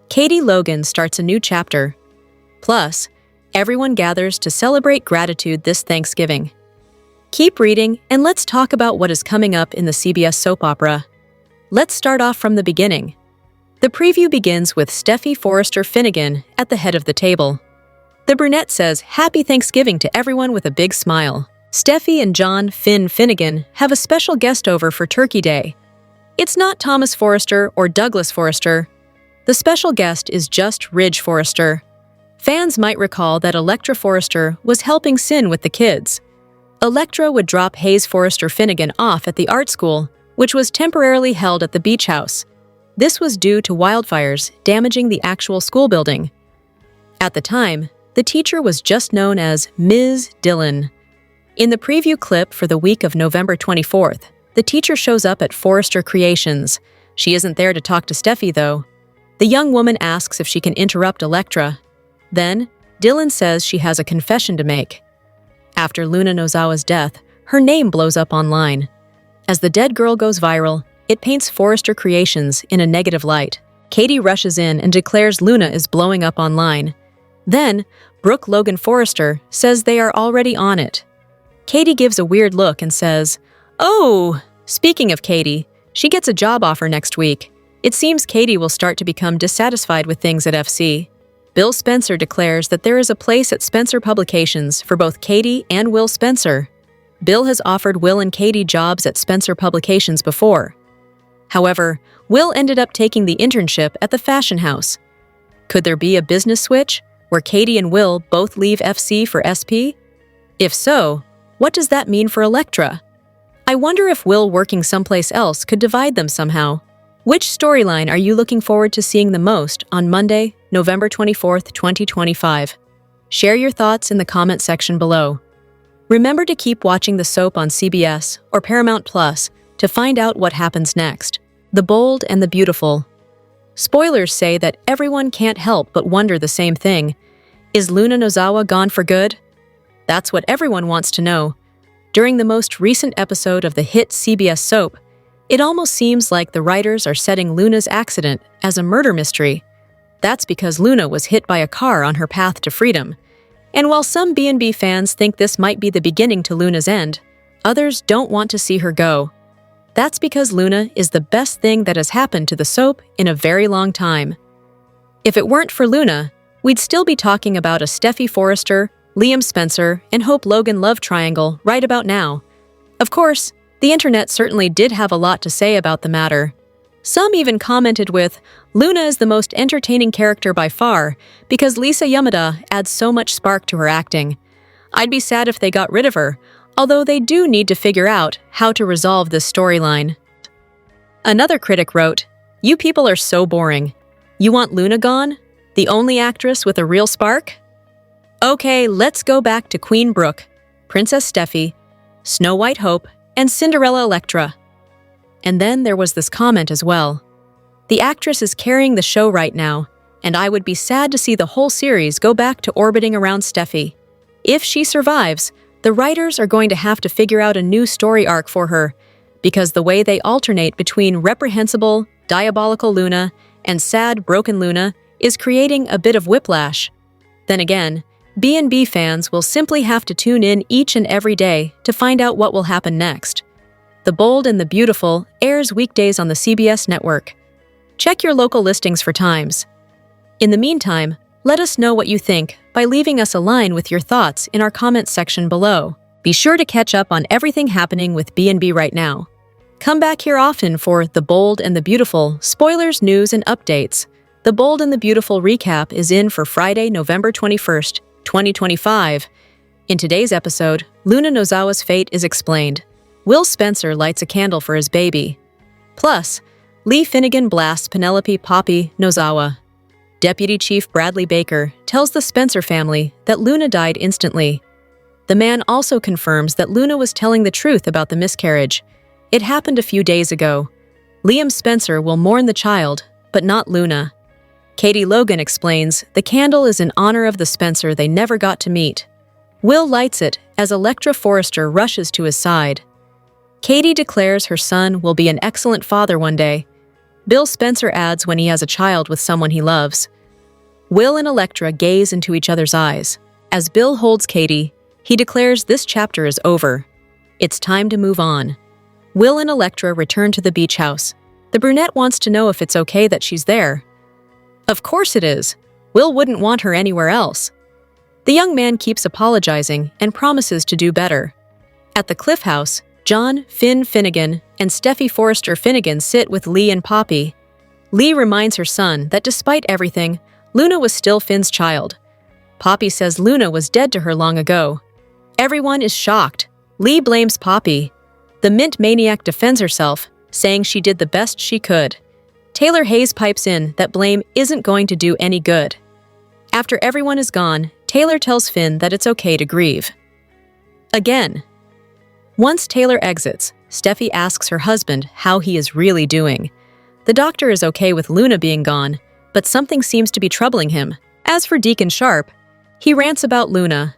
Katie Logan starts a new chapter. Plus, everyone gathers to celebrate gratitude this Thanksgiving. Keep reading, and let's talk about what is coming up in the CBS soap opera. Let's start off from the beginning. The preview begins with Steffi Forrester Finnegan at the head of the table. The brunette says Happy Thanksgiving to everyone with a big smile. Steffi and John Finnegan have a special guest over for Turkey Day. It's not Thomas Forrester or Douglas Forrester. The special guest is just Ridge Forrester. Fans might recall that Electra Forrester was helping Sin with the kids. Electra would drop Hayes Forrester Finnegan off at the art school, which was temporarily held at the beach house. This was due to wildfires damaging the actual school building. At the time, the teacher was just known as Ms. Dillon. In the preview clip for the week of November 24th, the teacher shows up at Forrester Creations. She isn't there to talk to Steffi, though. The young woman asks if she can interrupt Electra. Then, Dillon says she has a confession to make. After Luna Nozawa's death, her name blows up online. As the dead girl goes viral, it paints Forrester Creations in a negative light. Katie rushes in and declares Luna is blowing up online. Then, Brooke Logan Forrester says they are already on it. Katie gives a weird look and says, "Oh, speaking of Katie, she gets a job offer next week. It seems Katie will start to become dissatisfied with things at FC." Bill Spencer declares that there is a place at Spencer Publications for both Katie and Will Spencer. Bill has offered Will and Katie jobs at Spencer Publications before. However, Will ended up taking the internship at the fashion house. Could there be a business switch, where Katie and Will both leave FC for SP? If so, what does that mean for Electra? I wonder if Will working someplace else could divide them somehow. Which storyline are you looking forward to seeing the most on Monday, November 24th, 2025? Share your thoughts in the comment section below. Remember to keep watching the soap on CBS or Paramount Plus to find out what happens next. The Bold and the Beautiful. Spoilers say that everyone can't help but wonder the same thing. Is Luna Nozawa gone for good? That's what everyone wants to know. During the most recent episode of the hit CBS soap, it almost seems like the writers are setting Luna's accident as a murder mystery. That's because Luna was hit by a car on her path to freedom. And while some B&B fans think this might be the beginning to Luna's end, others don't want to see her go. That's because Luna is the best thing that has happened to the soap in a very long time. If it weren't for Luna, we'd still be talking about a Steffi Forrester, Liam Spencer, and Hope Logan love triangle right about now. Of course, the internet certainly did have a lot to say about the matter. Some even commented with, "Luna is the most entertaining character by far because Lisa Yamada adds so much spark to her acting. I'd be sad if they got rid of her, although they do need to figure out how to resolve this storyline." Another critic wrote, "You people are so boring. You want Luna gone? The only actress with a real spark? Okay, let's go back to Queen Brooke, Princess Steffi, Snow White Hope, and Cinderella Electra." And then there was this comment as well. "The actress is carrying the show right now, and I would be sad to see the whole series go back to orbiting around Steffi. If she survives, the writers are going to have to figure out a new story arc for her, because the way they alternate between reprehensible, diabolical Luna and sad, broken Luna is creating a bit of whiplash. Then again, B&B fans will simply have to tune in each and every day to find out what will happen next. The Bold and the Beautiful airs weekdays on the CBS network. Check your local listings for times. In the meantime, let us know what you think by leaving us a line with your thoughts in our comments section below. Be sure to catch up on everything happening with B&B right now. Come back here often for The Bold and the Beautiful spoilers, news, and updates. The Bold and the Beautiful recap is in for Friday, November 21st, 2025. In today's episode, Luna Nozawa's fate is explained. Will Spencer lights a candle for his baby. Plus, Lee Finnegan blasts Penelope Poppy Nozawa. Deputy Chief Bradley Baker tells the Spencer family that Luna died instantly. The man also confirms that Luna was telling the truth about the miscarriage. It happened a few days ago. Liam Spencer will mourn the child, but not Luna. Katie Logan explains the candle is in honor of the Spencer they never got to meet. Will lights it as Electra Forrester rushes to his side. Katie declares her son will be an excellent father one day. Bill Spencer adds when he has a child with someone he loves. Will and Electra gaze into each other's eyes. As Bill holds Katie, he declares this chapter is over. It's time to move on. Will and Electra return to the beach house. The brunette wants to know if it's okay that she's there. Of course it is. Will wouldn't want her anywhere else. The young man keeps apologizing and promises to do better. At the Cliff House, John Finnegan and Steffi Forrester Finnegan sit with Lee and Poppy. Lee reminds her son that despite everything, Luna was still Finn's child. Poppy says Luna was dead to her long ago. Everyone is shocked. Lee blames Poppy. The mint maniac defends herself, saying she did the best she could. Taylor Hayes pipes in that blame isn't going to do any good. After everyone is gone, Taylor tells Finn that it's okay to grieve. Again. Once Taylor exits, Steffi asks her husband how he is really doing. The doctor is okay with Luna being gone, but something seems to be troubling him. As for Deacon Sharp, he rants about Luna.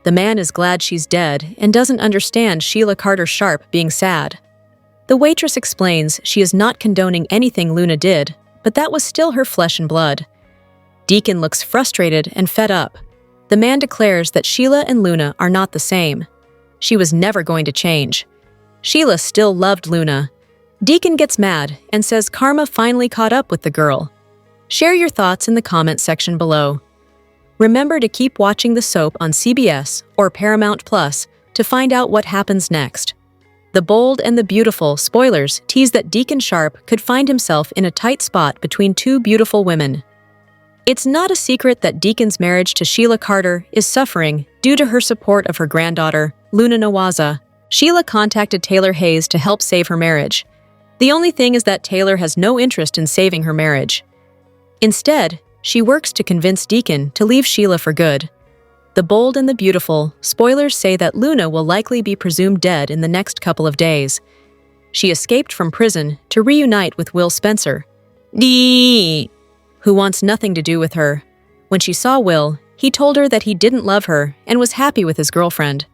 The man is glad she's dead and doesn't understand Sheila Carter Sharp being sad. The waitress explains she is not condoning anything Luna did, but that was still her flesh and blood. Deacon looks frustrated and fed up. The man declares that Sheila and Luna are not the same. She was never going to change. Sheila still loved Luna. Deacon gets mad and says karma finally caught up with the girl. Share your thoughts in the comment section below. Remember to keep watching the soap on CBS or Paramount Plus to find out what happens next. The Bold and the Beautiful spoilers tease that Deacon Sharp could find himself in a tight spot between two beautiful women. It's not a secret that Deacon's marriage to Sheila Carter is suffering due to her support of her granddaughter, Luna Nozawa. Sheila contacted Taylor Hayes to help save her marriage. The only thing is that Taylor has no interest in saving her marriage. Instead, she works to convince Deacon to leave Sheila for good. The Bold and the Beautiful spoilers say that Luna will likely be presumed dead in the next couple of days. She escaped from prison to reunite with Will Spencer, who wants nothing to do with her. When she saw Will, he told her that he didn't love her and was happy with his girlfriend.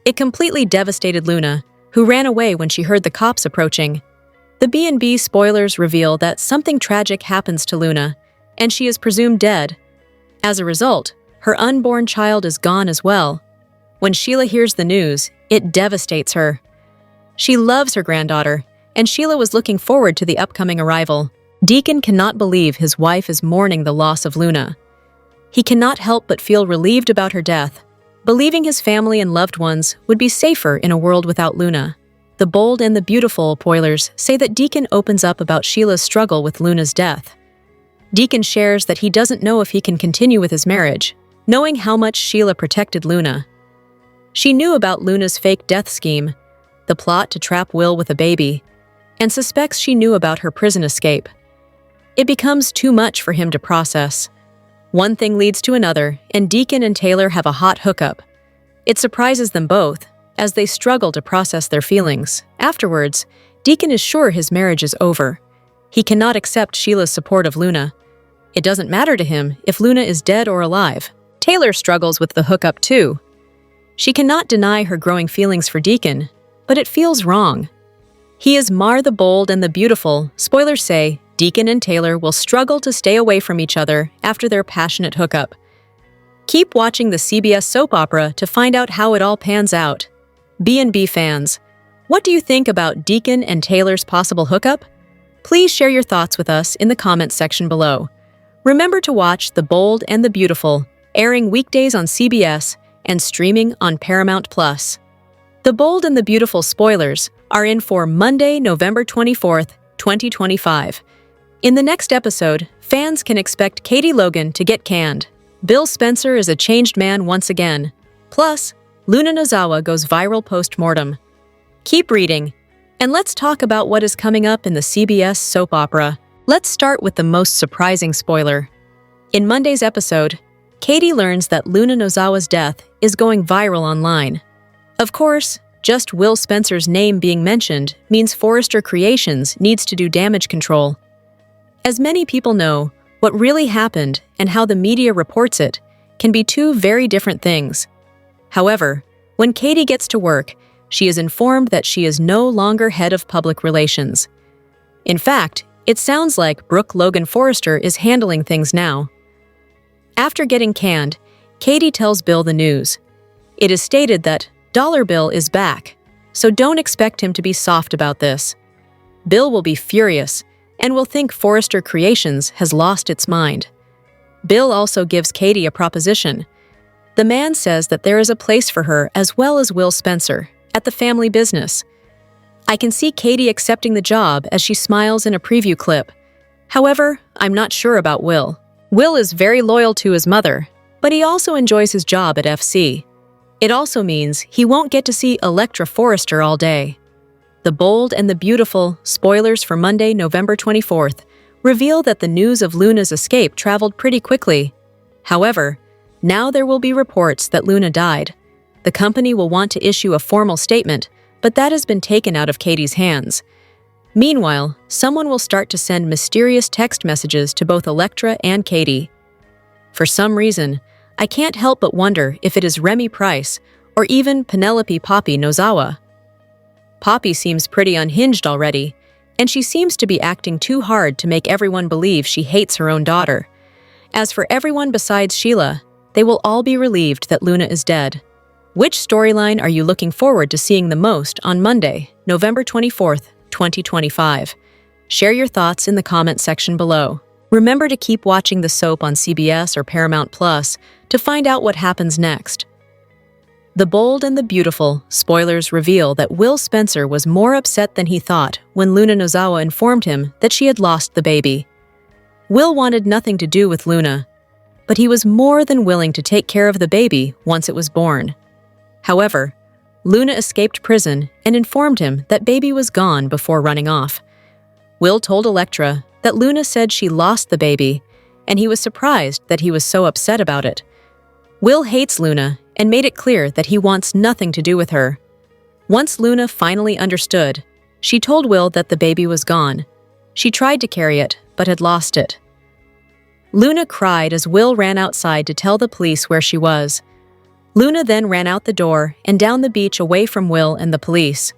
It completely devastated Luna, who ran away when she heard the cops approaching. The B&B spoilers reveal that something tragic happens to Luna, and she is presumed dead. As a result, her unborn child is gone as well. When Sheila hears the news, it devastates her. She loves her granddaughter, and Sheila was looking forward to the upcoming arrival. Deacon cannot believe his wife is mourning the loss of Luna. He cannot help but feel relieved about her death, believing his family and loved ones would be safer in a world without Luna. The Bold and the Beautiful spoilers say that Deacon opens up about Sheila's struggle with Luna's death. Deacon shares that he doesn't know if he can continue with his marriage, knowing how much Sheila protected Luna. She knew about Luna's fake death scheme, the plot to trap Will with a baby, and suspects she knew about her prison escape. It becomes too much for him to process. One thing leads to another, and Deacon and Taylor have a hot hookup. It surprises them both, as they struggle to process their feelings. Afterwards, Deacon is sure his marriage is over. He cannot accept Sheila's support of Luna. It doesn't matter to him if Luna is dead or alive. Taylor struggles with the hookup too. She cannot deny her growing feelings for Deacon, but it feels wrong. He is Mar the Bold and the Beautiful. Spoilers say Deacon and Taylor will struggle to stay away from each other after their passionate hookup. Keep watching the CBS soap opera to find out how it all pans out. B&B fans, What do you think about Deacon and Taylor's possible hookup? Please share your thoughts with us in the comments section below. Remember to watch The Bold and the Beautiful, airing weekdays on CBS and streaming on Paramount+. The Bold and the Beautiful spoilers are in for Monday, November 24th, 2025. In the next episode, fans can expect Katie Logan to get canned. Bill Spencer is a changed man once again. Plus, Luna Nozawa goes viral post-mortem. Keep reading, and let's talk about what is coming up in the CBS soap opera. Let's start with the most surprising spoiler. In Monday's episode, Katie learns that Luna Nozawa's death is going viral online. Of course, just Will Spencer's name being mentioned means Forrester Creations needs to do damage control. As many people know, what really happened and how the media reports it can be two very different things. However, when Katie gets to work, she is informed that she is no longer head of public relations. In fact, it sounds like Brooke Logan Forrester is handling things now. After getting canned, Katie tells Bill the news. It is stated that Dollar Bill is back, so don't expect him to be soft about this. Bill will be furious and will think Forrester Creations has lost its mind. Bill also gives Katie a proposition. The man says that there is a place for her as well as Will Spencer at the family business. I can see Katie accepting the job as she smiles in a preview clip. However, I'm not sure about Will. Will is very loyal to his mother, but he also enjoys his job at FC. It also means he won't get to see Electra Forrester all day. The Bold and the Beautiful spoilers for Monday, November 24th, reveal that the news of Luna's escape traveled pretty quickly. However, now there will be reports that Luna died. The company will want to issue a formal statement, but that has been taken out of Katie's hands. Meanwhile, someone will start to send mysterious text messages to both Electra and Katie. For some reason, I can't help but wonder if it is Remy Price or even Penelope Poppy Nozawa. Poppy seems pretty unhinged already, and she seems to be acting too hard to make everyone believe she hates her own daughter. As for everyone besides Sheila, they will all be relieved that Luna is dead. Which storyline are you looking forward to seeing the most on Monday, November 24th, 2025? Share your thoughts in the comment section below. Remember to keep watching the soap on CBS or Paramount+ to find out what happens next. The Bold and the Beautiful spoilers reveal that Will Spencer was more upset than he thought when Luna Nozawa informed him that she had lost the baby. Will wanted nothing to do with Luna, but he was more than willing to take care of the baby once it was born. However, Luna escaped prison and informed him that baby was gone before running off. Will told Electra that Luna said she lost the baby, and he was surprised that he was so upset about it. Will hates Luna and made it clear that he wants nothing to do with her. Once Luna finally understood, she told Will that the baby was gone. She tried to carry it, but had lost it. Luna cried as Will ran outside to tell the police where she was. Luna then ran out the door and down the beach away from Will and the police.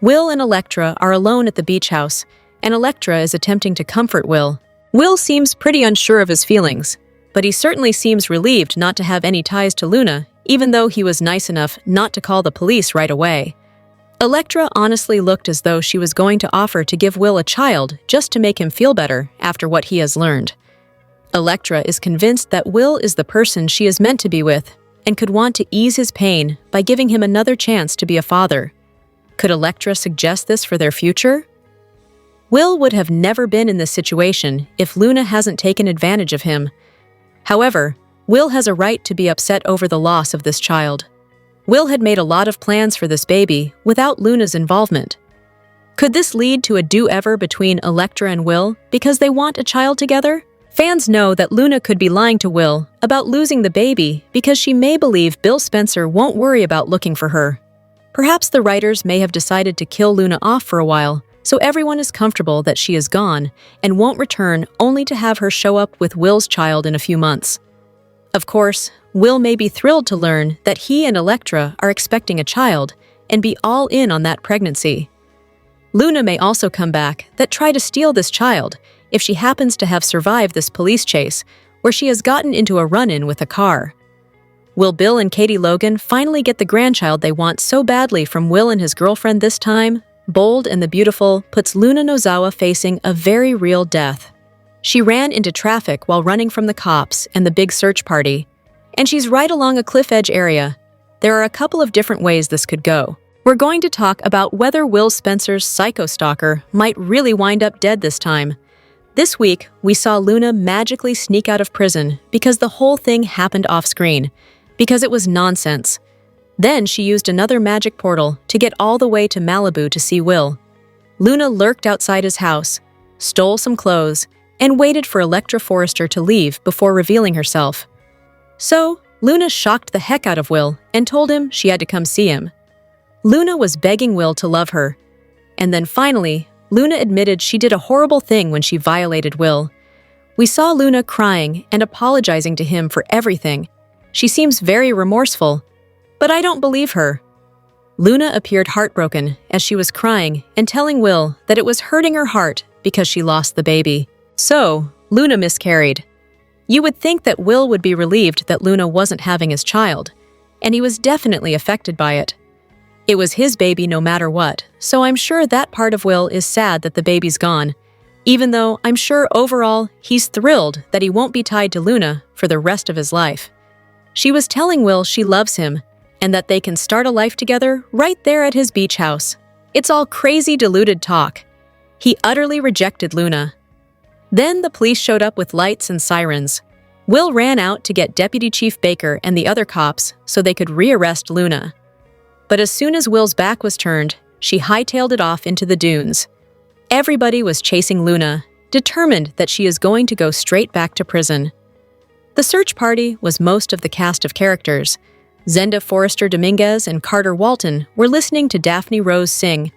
Will and Electra are alone at the beach house, and Electra is attempting to comfort Will. Will seems pretty unsure of his feelings, but he certainly seems relieved not to have any ties to Luna, even though he was nice enough not to call the police right away. Electra honestly looked as though she was going to offer to give Will a child just to make him feel better after what he has learned. Electra is convinced that Will is the person she is meant to be with and could want to ease his pain by giving him another chance to be a father. Could Electra suggest this for their future? Will would have never been in this situation if Luna hasn't taken advantage of him. However, Will has a right to be upset over the loss of this child. Will had made a lot of plans for this baby without Luna's involvement. Could this lead to a do-over between Electra and Will because they want a child together? Fans know that Luna could be lying to Will about losing the baby because she may believe Bill Spencer won't worry about looking for her. Perhaps the writers may have decided to kill Luna off for a while, so everyone is comfortable that she is gone and won't return only to have her show up with Will's child in a few months. Of course, Will may be thrilled to learn that he and Electra are expecting a child and be all in on that pregnancy. Luna may also come back that try to steal this child if she happens to have survived this police chase where she has gotten into a run-in with a car. Will Bill and Katie Logan finally get the grandchild they want so badly from Will and his girlfriend this time? Bold and the Beautiful puts Luna Nozawa facing a very real death. She ran into traffic while running from the cops and the big search party, and she's right along a cliff edge area. There are a couple of different ways this could go. We're going to talk about whether Will Spencer's psycho stalker might really wind up dead this time. This week, we saw Luna magically sneak out of prison because the whole thing happened off-screen, because it was nonsense. Then she used another magic portal to get all the way to Malibu to see Will. Luna lurked outside his house, stole some clothes, and waited for Electra Forrester to leave before revealing herself. So, Luna shocked the heck out of Will and told him she had to come see him. Luna was begging Will to love her. And then finally, Luna admitted she did a horrible thing when she violated Will. We saw Luna crying and apologizing to him for everything. She seems very remorseful, but I don't believe her. Luna appeared heartbroken as she was crying and telling Will that it was hurting her heart because she lost the baby. So, Luna miscarried. You would think that Will would be relieved that Luna wasn't having his child, and he was definitely affected by it. It was his baby no matter what, so I'm sure that part of Will is sad that the baby's gone, even though I'm sure overall he's thrilled that he won't be tied to Luna for the rest of his life. She was telling Will she loves him and that they can start a life together right there at his beach house. It's all crazy, deluded talk. He utterly rejected Luna. Then the police showed up with lights and sirens. Will ran out to get Deputy Chief Baker and the other cops so they could rearrest Luna. But as soon as Will's back was turned, she hightailed it off into the dunes. Everybody was chasing Luna, determined that she is going to go straight back to prison. The search party was most of the cast of characters. Zenda Forrester Dominguez and Carter Walton were listening to Daphne Rose sing,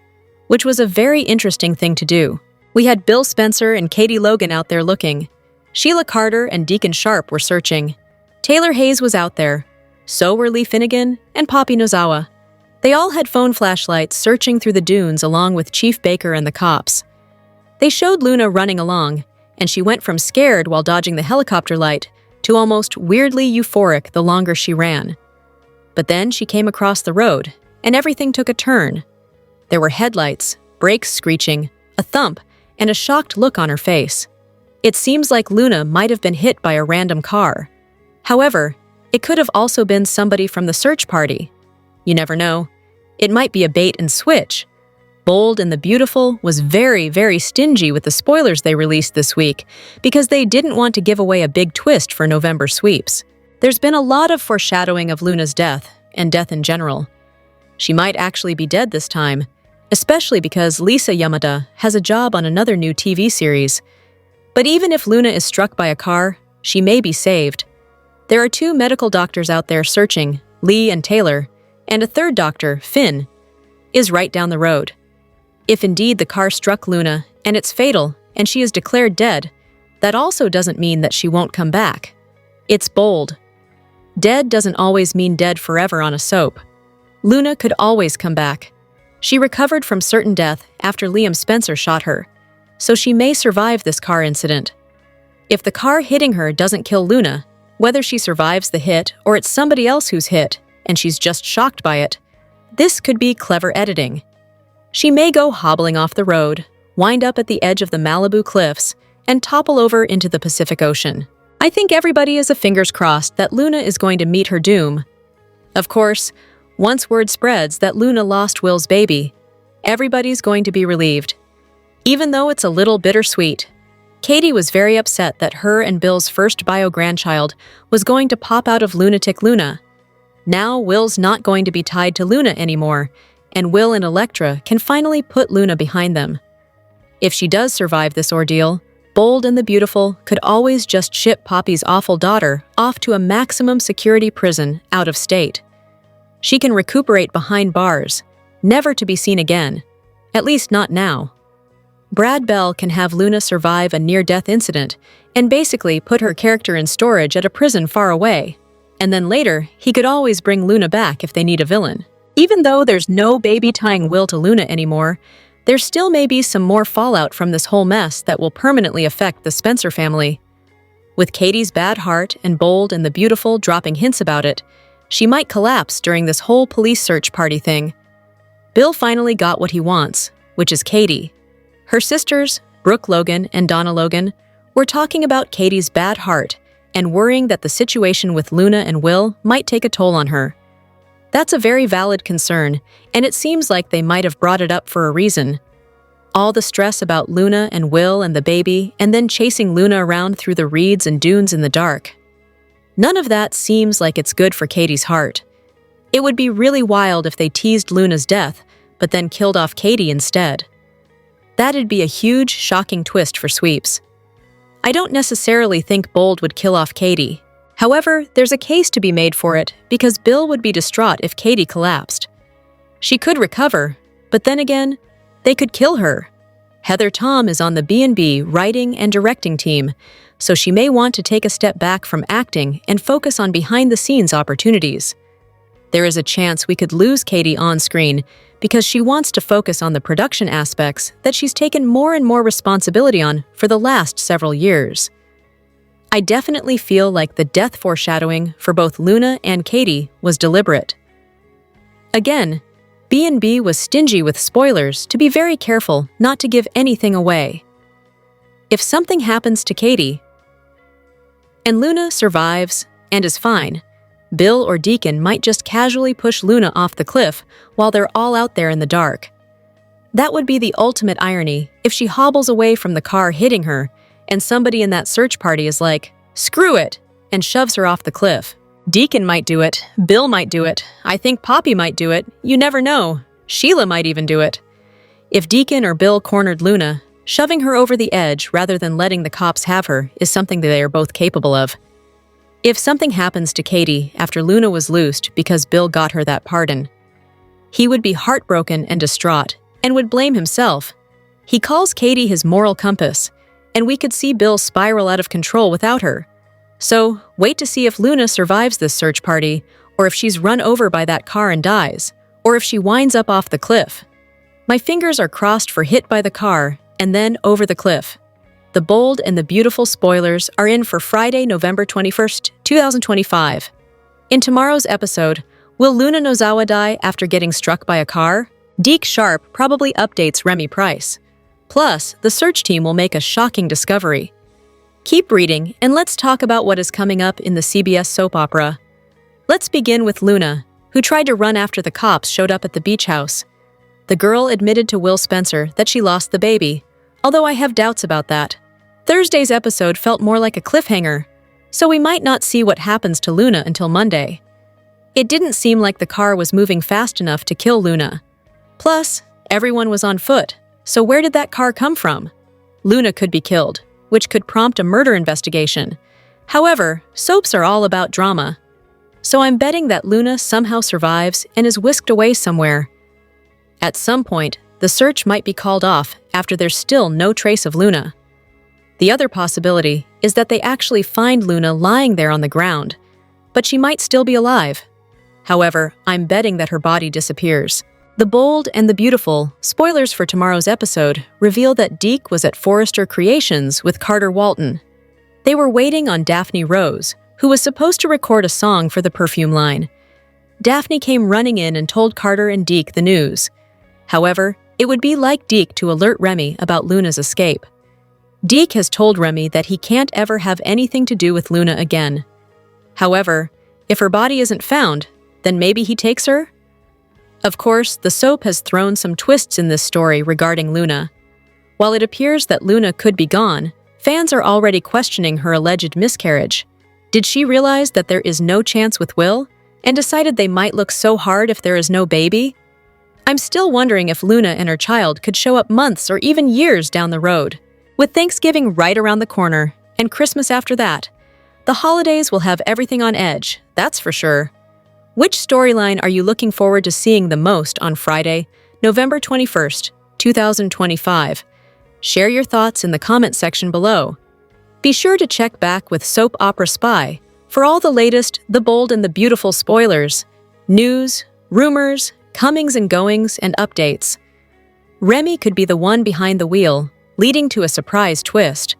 which was a very interesting thing to do. We had Bill Spencer and Katie Logan out there looking. Sheila Carter and Deacon Sharp were searching. Taylor Hayes was out there. So were Lee Finnegan and Poppy Nozawa. They all had phone flashlights searching through the dunes along with Chief Baker and the cops. They showed Luna running along, and she went from scared while dodging the helicopter light to almost weirdly euphoric the longer she ran. But then she came across the road, and everything took a turn. There were headlights, brakes screeching, a thump, and a shocked look on her face. It seems like Luna might have been hit by a random car. However, it could have also been somebody from the search party. You never know. It might be a bait and switch. Bold and the Beautiful was very, very stingy with the spoilers they released this week because they didn't want to give away a big twist for November sweeps. There's been a lot of foreshadowing of Luna's death, and death in general. She might actually be dead this time, especially because Lisa Yamada has a job on another new TV series. But even if Luna is struck by a car, she may be saved. There are 2 medical doctors out there searching, Lee and Taylor, and a third doctor, Finn, is right down the road. If indeed the car struck Luna and it's fatal and she is declared dead, that also doesn't mean that she won't come back. It's bold. Dead doesn't always mean dead forever on a soap. Luna could always come back. She recovered from certain death after Liam Spencer shot her, so she may survive this car incident. If the car hitting her doesn't kill Luna, whether she survives the hit or it's somebody else who's hit, and she's just shocked by it, this could be clever editing. She may go hobbling off the road, wind up at the edge of the Malibu cliffs, and topple over into the Pacific Ocean. I think everybody is a fingers crossed that Luna is going to meet her doom. Of course, once word spreads that Luna lost Will's baby, everybody's going to be relieved. Even though it's a little bittersweet. Katie was very upset that her and Bill's first bio-grandchild was going to pop out of lunatic Luna. Now Will's not going to be tied to Luna anymore, and Will and Electra can finally put Luna behind them. If she does survive this ordeal, Bold and the Beautiful could always just ship Poppy's awful daughter off to a maximum security prison out of state. She can recuperate behind bars, never to be seen again, at least not now. Brad Bell can have Luna survive a near-death incident and basically put her character in storage at a prison far away. And then later, he could always bring Luna back if they need a villain. Even though there's no baby tying Will to Luna anymore, there still may be some more fallout from this whole mess that will permanently affect the Spencer family. With Katie's bad heart and Bold and the Beautiful dropping hints about it, She might collapse during this whole police search party thing. Bill finally got what he wants, which is Katie. Her sisters, Brooke Logan and Donna Logan, were talking about Katie's bad heart and worrying that the situation with Luna and Will might take a toll on her. That's a very valid concern, and it seems like they might have brought it up for a reason. All the stress about Luna and Will and the baby, and then chasing Luna around through the reeds and dunes in the dark. None of that seems like it's good for Katie's heart. It would be really wild if they teased Luna's death, but then killed off Katie instead. That'd be a huge, shocking twist for Sweeps. I don't necessarily think Bold would kill off Katie. However, there's a case to be made for it because Bill would be distraught if Katie collapsed. She could recover, but then again, they could kill her. Heather Tom is on the B&B writing and directing team, so she may want to take a step back from acting and focus on behind-the-scenes opportunities. There is a chance we could lose Katie on screen because she wants to focus on the production aspects that she's taken more and more responsibility on for the last several years. I definitely feel like the death foreshadowing for both Luna and Katie was deliberate. Again, B&B was stingy with spoilers to be very careful not to give anything away. If something happens to Katie, and Luna survives and is fine, Bill or Deacon might just casually push Luna off the cliff while they're all out there in the dark. That would be the ultimate irony if she hobbles away from the car hitting her and somebody in that search party is like, "Screw it," and shoves her off the cliff. Deacon might do it, Bill might do it, I think Poppy might do it, you never know. Sheila might even do it. If Deacon or Bill cornered Luna, shoving her over the edge rather than letting the cops have her is something that they are both capable of. If something happens to Katie after Luna was loosed because Bill got her that pardon, he would be heartbroken and distraught and would blame himself. He calls Katie his moral compass, and we could see Bill spiral out of control without her. So, wait to see if Luna survives this search party, or if she's run over by that car and dies, or if she winds up off the cliff. My fingers are crossed for hit by the car and then over the cliff. The bold and the beautiful spoilers are in for Friday, November 21st, 2025. In tomorrow's episode, will Luna Nozawa die after getting struck by a car? Deke Sharp probably updates Remy Price. Plus, the search team will make a shocking discovery. Keep reading, and let's talk about what is coming up in the CBS soap opera. Let's begin with Luna, who tried to run after the cops showed up at the beach house. The girl admitted to Will Spencer that she lost the baby, although I have doubts about that. Thursday's episode felt more like a cliffhanger, so we might not see what happens to Luna until Monday. It didn't seem like the car was moving fast enough to kill Luna. Plus, everyone was on foot, so where did that car come from? Luna could be killed, which could prompt a murder investigation. However, soaps are all about drama, so I'm betting that Luna somehow survives and is whisked away somewhere. At some point, the search might be called off after there's still no trace of Luna. The other possibility is that they actually find Luna lying there on the ground, but she might still be alive. However, I'm betting that her body disappears. The Bold and the Beautiful, spoilers for tomorrow's episode, reveal that Deke was at Forrester Creations with Carter Walton. They were waiting on Daphne Rose, who was supposed to record a song for the perfume line. Daphne came running in and told Carter and Deke the news. However, it would be like Deke to alert Remy about Luna's escape. Deke has told Remy that he can't ever have anything to do with Luna again. However, if her body isn't found, then maybe he takes her? Of course, the soap has thrown some twists in this story regarding Luna. While it appears that Luna could be gone, fans are already questioning her alleged miscarriage. Did she realize that there is no chance with Will, and decided they might look so hard if there is no baby? I'm still wondering if Luna and her child could show up months or even years down the road. With Thanksgiving right around the corner, and Christmas after that, the holidays will have everything on edge, that's for sure. Which storyline are you looking forward to seeing the most on Friday, November 21st, 2025? Share your thoughts in the comment section below. Be sure to check back with Soap Opera Spy for all the latest The Bold and the Beautiful spoilers, news, rumors, comings and goings, and updates. Remy could be the one behind the wheel, leading to a surprise twist.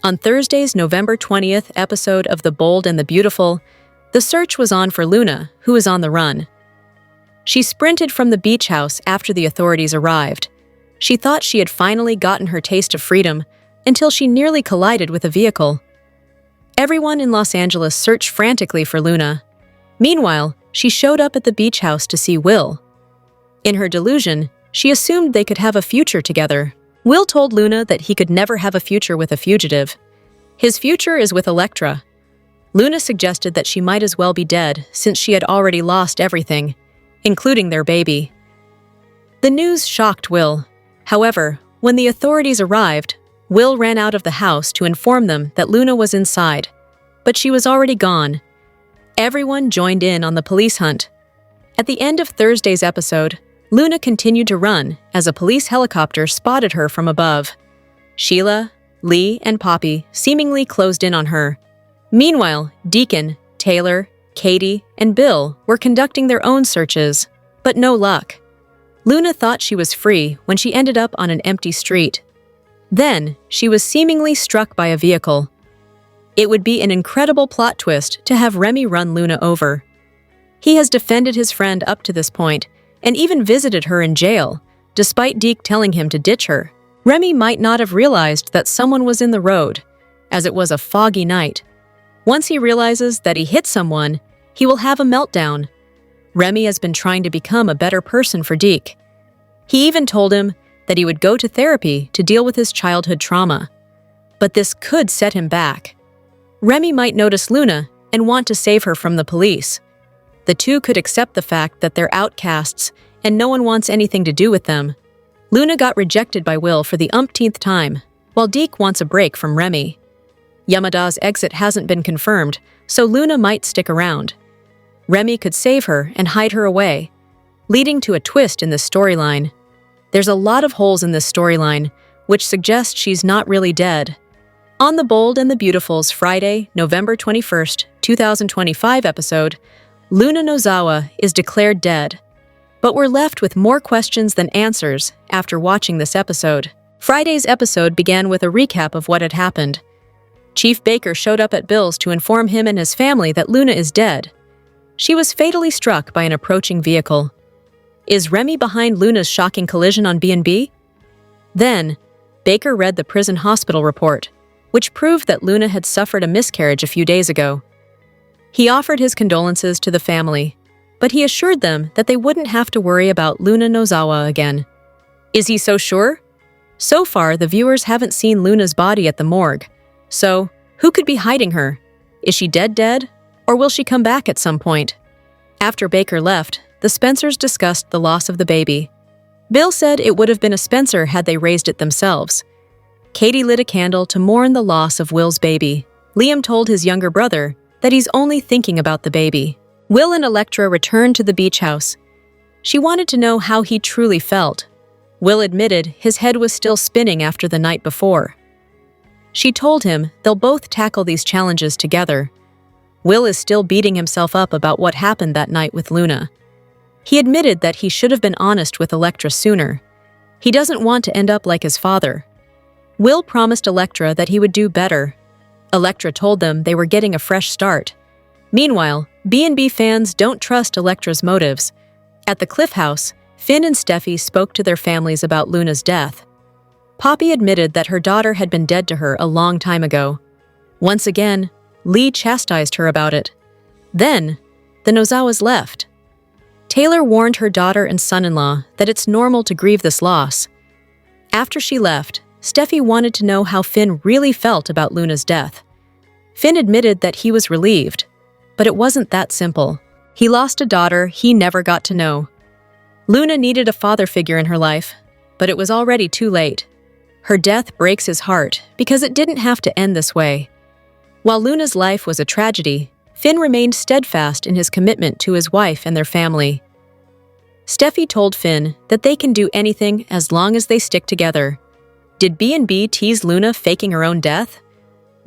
On Thursday's November 20th episode of The Bold and the Beautiful, the The search was on for Luna, who was on the run. She sprinted from the beach house after the authorities arrived. She thought she had finally gotten her taste of freedom until she nearly collided with a vehicle. Everyone in Los Angeles searched frantically for Luna. Meanwhile, she showed up at the beach house to see Will. In her delusion, she assumed they could have a future together. Will told Luna that he could never have a future with a fugitive. His future is with Electra. Luna suggested that she might as well be dead since she had already lost everything, including their baby. The news shocked Will. However, when the authorities arrived, Will ran out of the house to inform them that Luna was inside, but she was already gone. Everyone joined in on the police hunt. At the end of Thursday's episode, Luna continued to run as a police helicopter spotted her from above. Sheila, Lee, and Poppy seemingly closed in on her. Meanwhile, Deacon, Taylor, Katie, and Bill were conducting their own searches, but no luck. Luna thought she was free when she ended up on an empty street. Then, she was seemingly struck by a vehicle. It would be an incredible plot twist to have Remy run Luna over. He has defended his friend up to this point and even visited her in jail, despite Deke telling him to ditch her. Remy might not have realized that someone was in the road, as it was a foggy night. Once he realizes that he hit someone, he will have a meltdown. Remy has been trying to become a better person for Deke. He even told him that he would go to therapy to deal with his childhood trauma. But this could set him back. Remy might notice Luna and want to save her from the police. The two could accept the fact that they're outcasts and no one wants anything to do with them. Luna got rejected by Will for the umpteenth time, while Deke wants a break from Remy. Yamada's exit hasn't been confirmed, so Luna might stick around. Remy could save her and hide her away, leading to a twist in this storyline. There's a lot of holes in this storyline, which suggests she's not really dead. On The Bold and the Beautiful's Friday, November 21st, 2025 episode, Luna Nozawa is declared dead. But we're left with more questions than answers after watching this episode. Friday's episode began with a recap of what had happened. Chief Baker showed up at Bill's to inform him and his family that Luna is dead. She was fatally struck by an approaching vehicle. Is Remy behind Luna's shocking collision on B&B? Then, Baker read the prison hospital report, which proved that Luna had suffered a miscarriage a few days ago. He offered his condolences to the family, but he assured them that they wouldn't have to worry about Luna Nozawa again. Is he so sure? So far, the viewers haven't seen Luna's body at the morgue. So, who could be hiding her? Is she dead, or will she come back at some point? After Baker left, the Spencers discussed the loss of the baby. Bill said it would have been a Spencer had they raised it themselves. Katie lit a candle to mourn the loss of Will's baby. Liam told his younger brother that he's only thinking about the baby. Will and Electra returned to the beach house. She wanted to know how he truly felt. Will admitted his head was still spinning after the night before. She told him they'll both tackle these challenges together. Will is still beating himself up about what happened that night with Luna. He admitted that he should have been honest with Electra sooner. He doesn't want to end up like his father. Will promised Electra that he would do better. Electra told them they were getting a fresh start. Meanwhile, B&B fans don't trust Electra's motives. At the Cliff House, Finn and Steffi spoke to their families about Luna's death. Poppy admitted that her daughter had been dead to her a long time ago. Once again, Lee chastised her about it. Then, the Nozawas left. Taylor warned her daughter and son-in-law that it's normal to grieve this loss. After she left, Steffi wanted to know how Finn really felt about Luna's death. Finn admitted that he was relieved, but it wasn't that simple. He lost a daughter he never got to know. Luna needed a father figure in her life, but it was already too late. Her death breaks his heart because it didn't have to end this way. While Luna's life was a tragedy, Finn remained steadfast in his commitment to his wife and their family. Steffi told Finn that they can do anything as long as they stick together. Did B&B tease Luna faking her own death?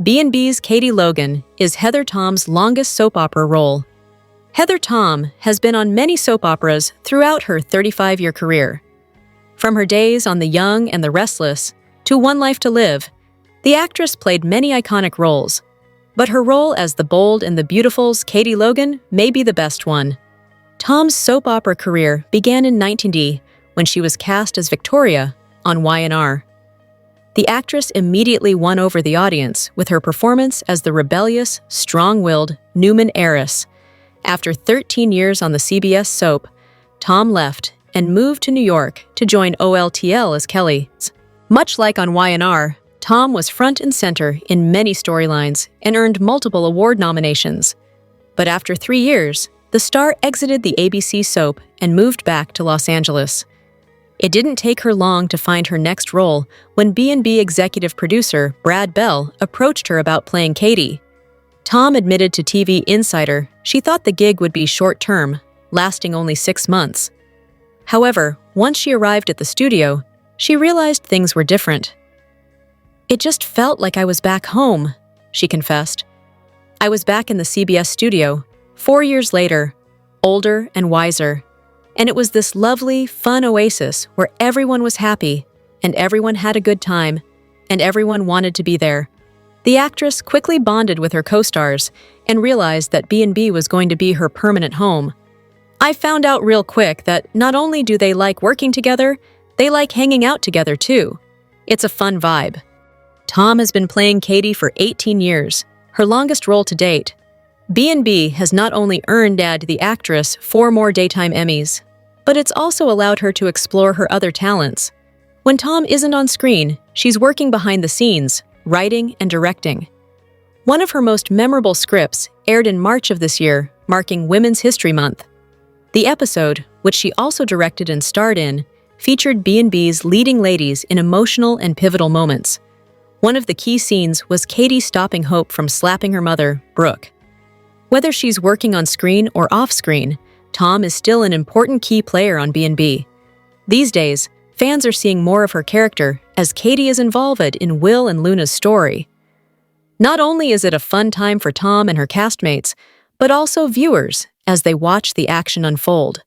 B&B's Katie Logan is Heather Tom's longest soap opera role. Heather Tom has been on many soap operas throughout her 35-year career. From her days on The Young and the Restless to One Life to Live, the actress played many iconic roles. But her role as the bold and the beautiful's Katie Logan may be the best one. Tom's soap opera career began in 1990 when she was cast as Victoria on Y&R. The actress immediately won over the audience with her performance as the rebellious, strong-willed Newman heiress. After 13 years on the CBS soap, Tom left and moved to New York to join OLTL as Kelly. Much like on Y&R, Tom was front and center in many storylines and earned multiple award nominations. But after 3 years, the star exited the ABC soap and moved back to Los Angeles. It didn't take her long to find her next role when B&B executive producer Brad Bell approached her about playing Katie. Tom admitted to TV Insider she thought the gig would be short-term, lasting only 6 months. However, once she arrived at the studio, she realized things were different. "It just felt like I was back home," she confessed. "I was back in the CBS studio, 4 years later, older and wiser. And it was this lovely, fun oasis where everyone was happy, and everyone had a good time, and everyone wanted to be there." The actress quickly bonded with her co-stars and realized that B&B was going to be her permanent home. "I found out real quick that not only do they like working together, they like hanging out together too. It's a fun vibe." Tom has been playing Katie for 18 years, her longest role to date. B&B has not only earned the actress 4 more daytime Emmys, but it's also allowed her to explore her other talents. When Tom isn't on screen, she's working behind the scenes, writing and directing. One of her most memorable scripts aired in March of this year, marking Women's History Month. The episode, which she also directed and starred in, featured B&B's leading ladies in emotional and pivotal moments. One of the key scenes was Katie stopping Hope from slapping her mother, Brooke. Whether she's working on screen or off-screen, Tom is still an important key player on B&B. These days, fans are seeing more of her character as Katie is involved in Will and Luna's story. Not only is it a fun time for Tom and her castmates, but also viewers as they watch the action unfold.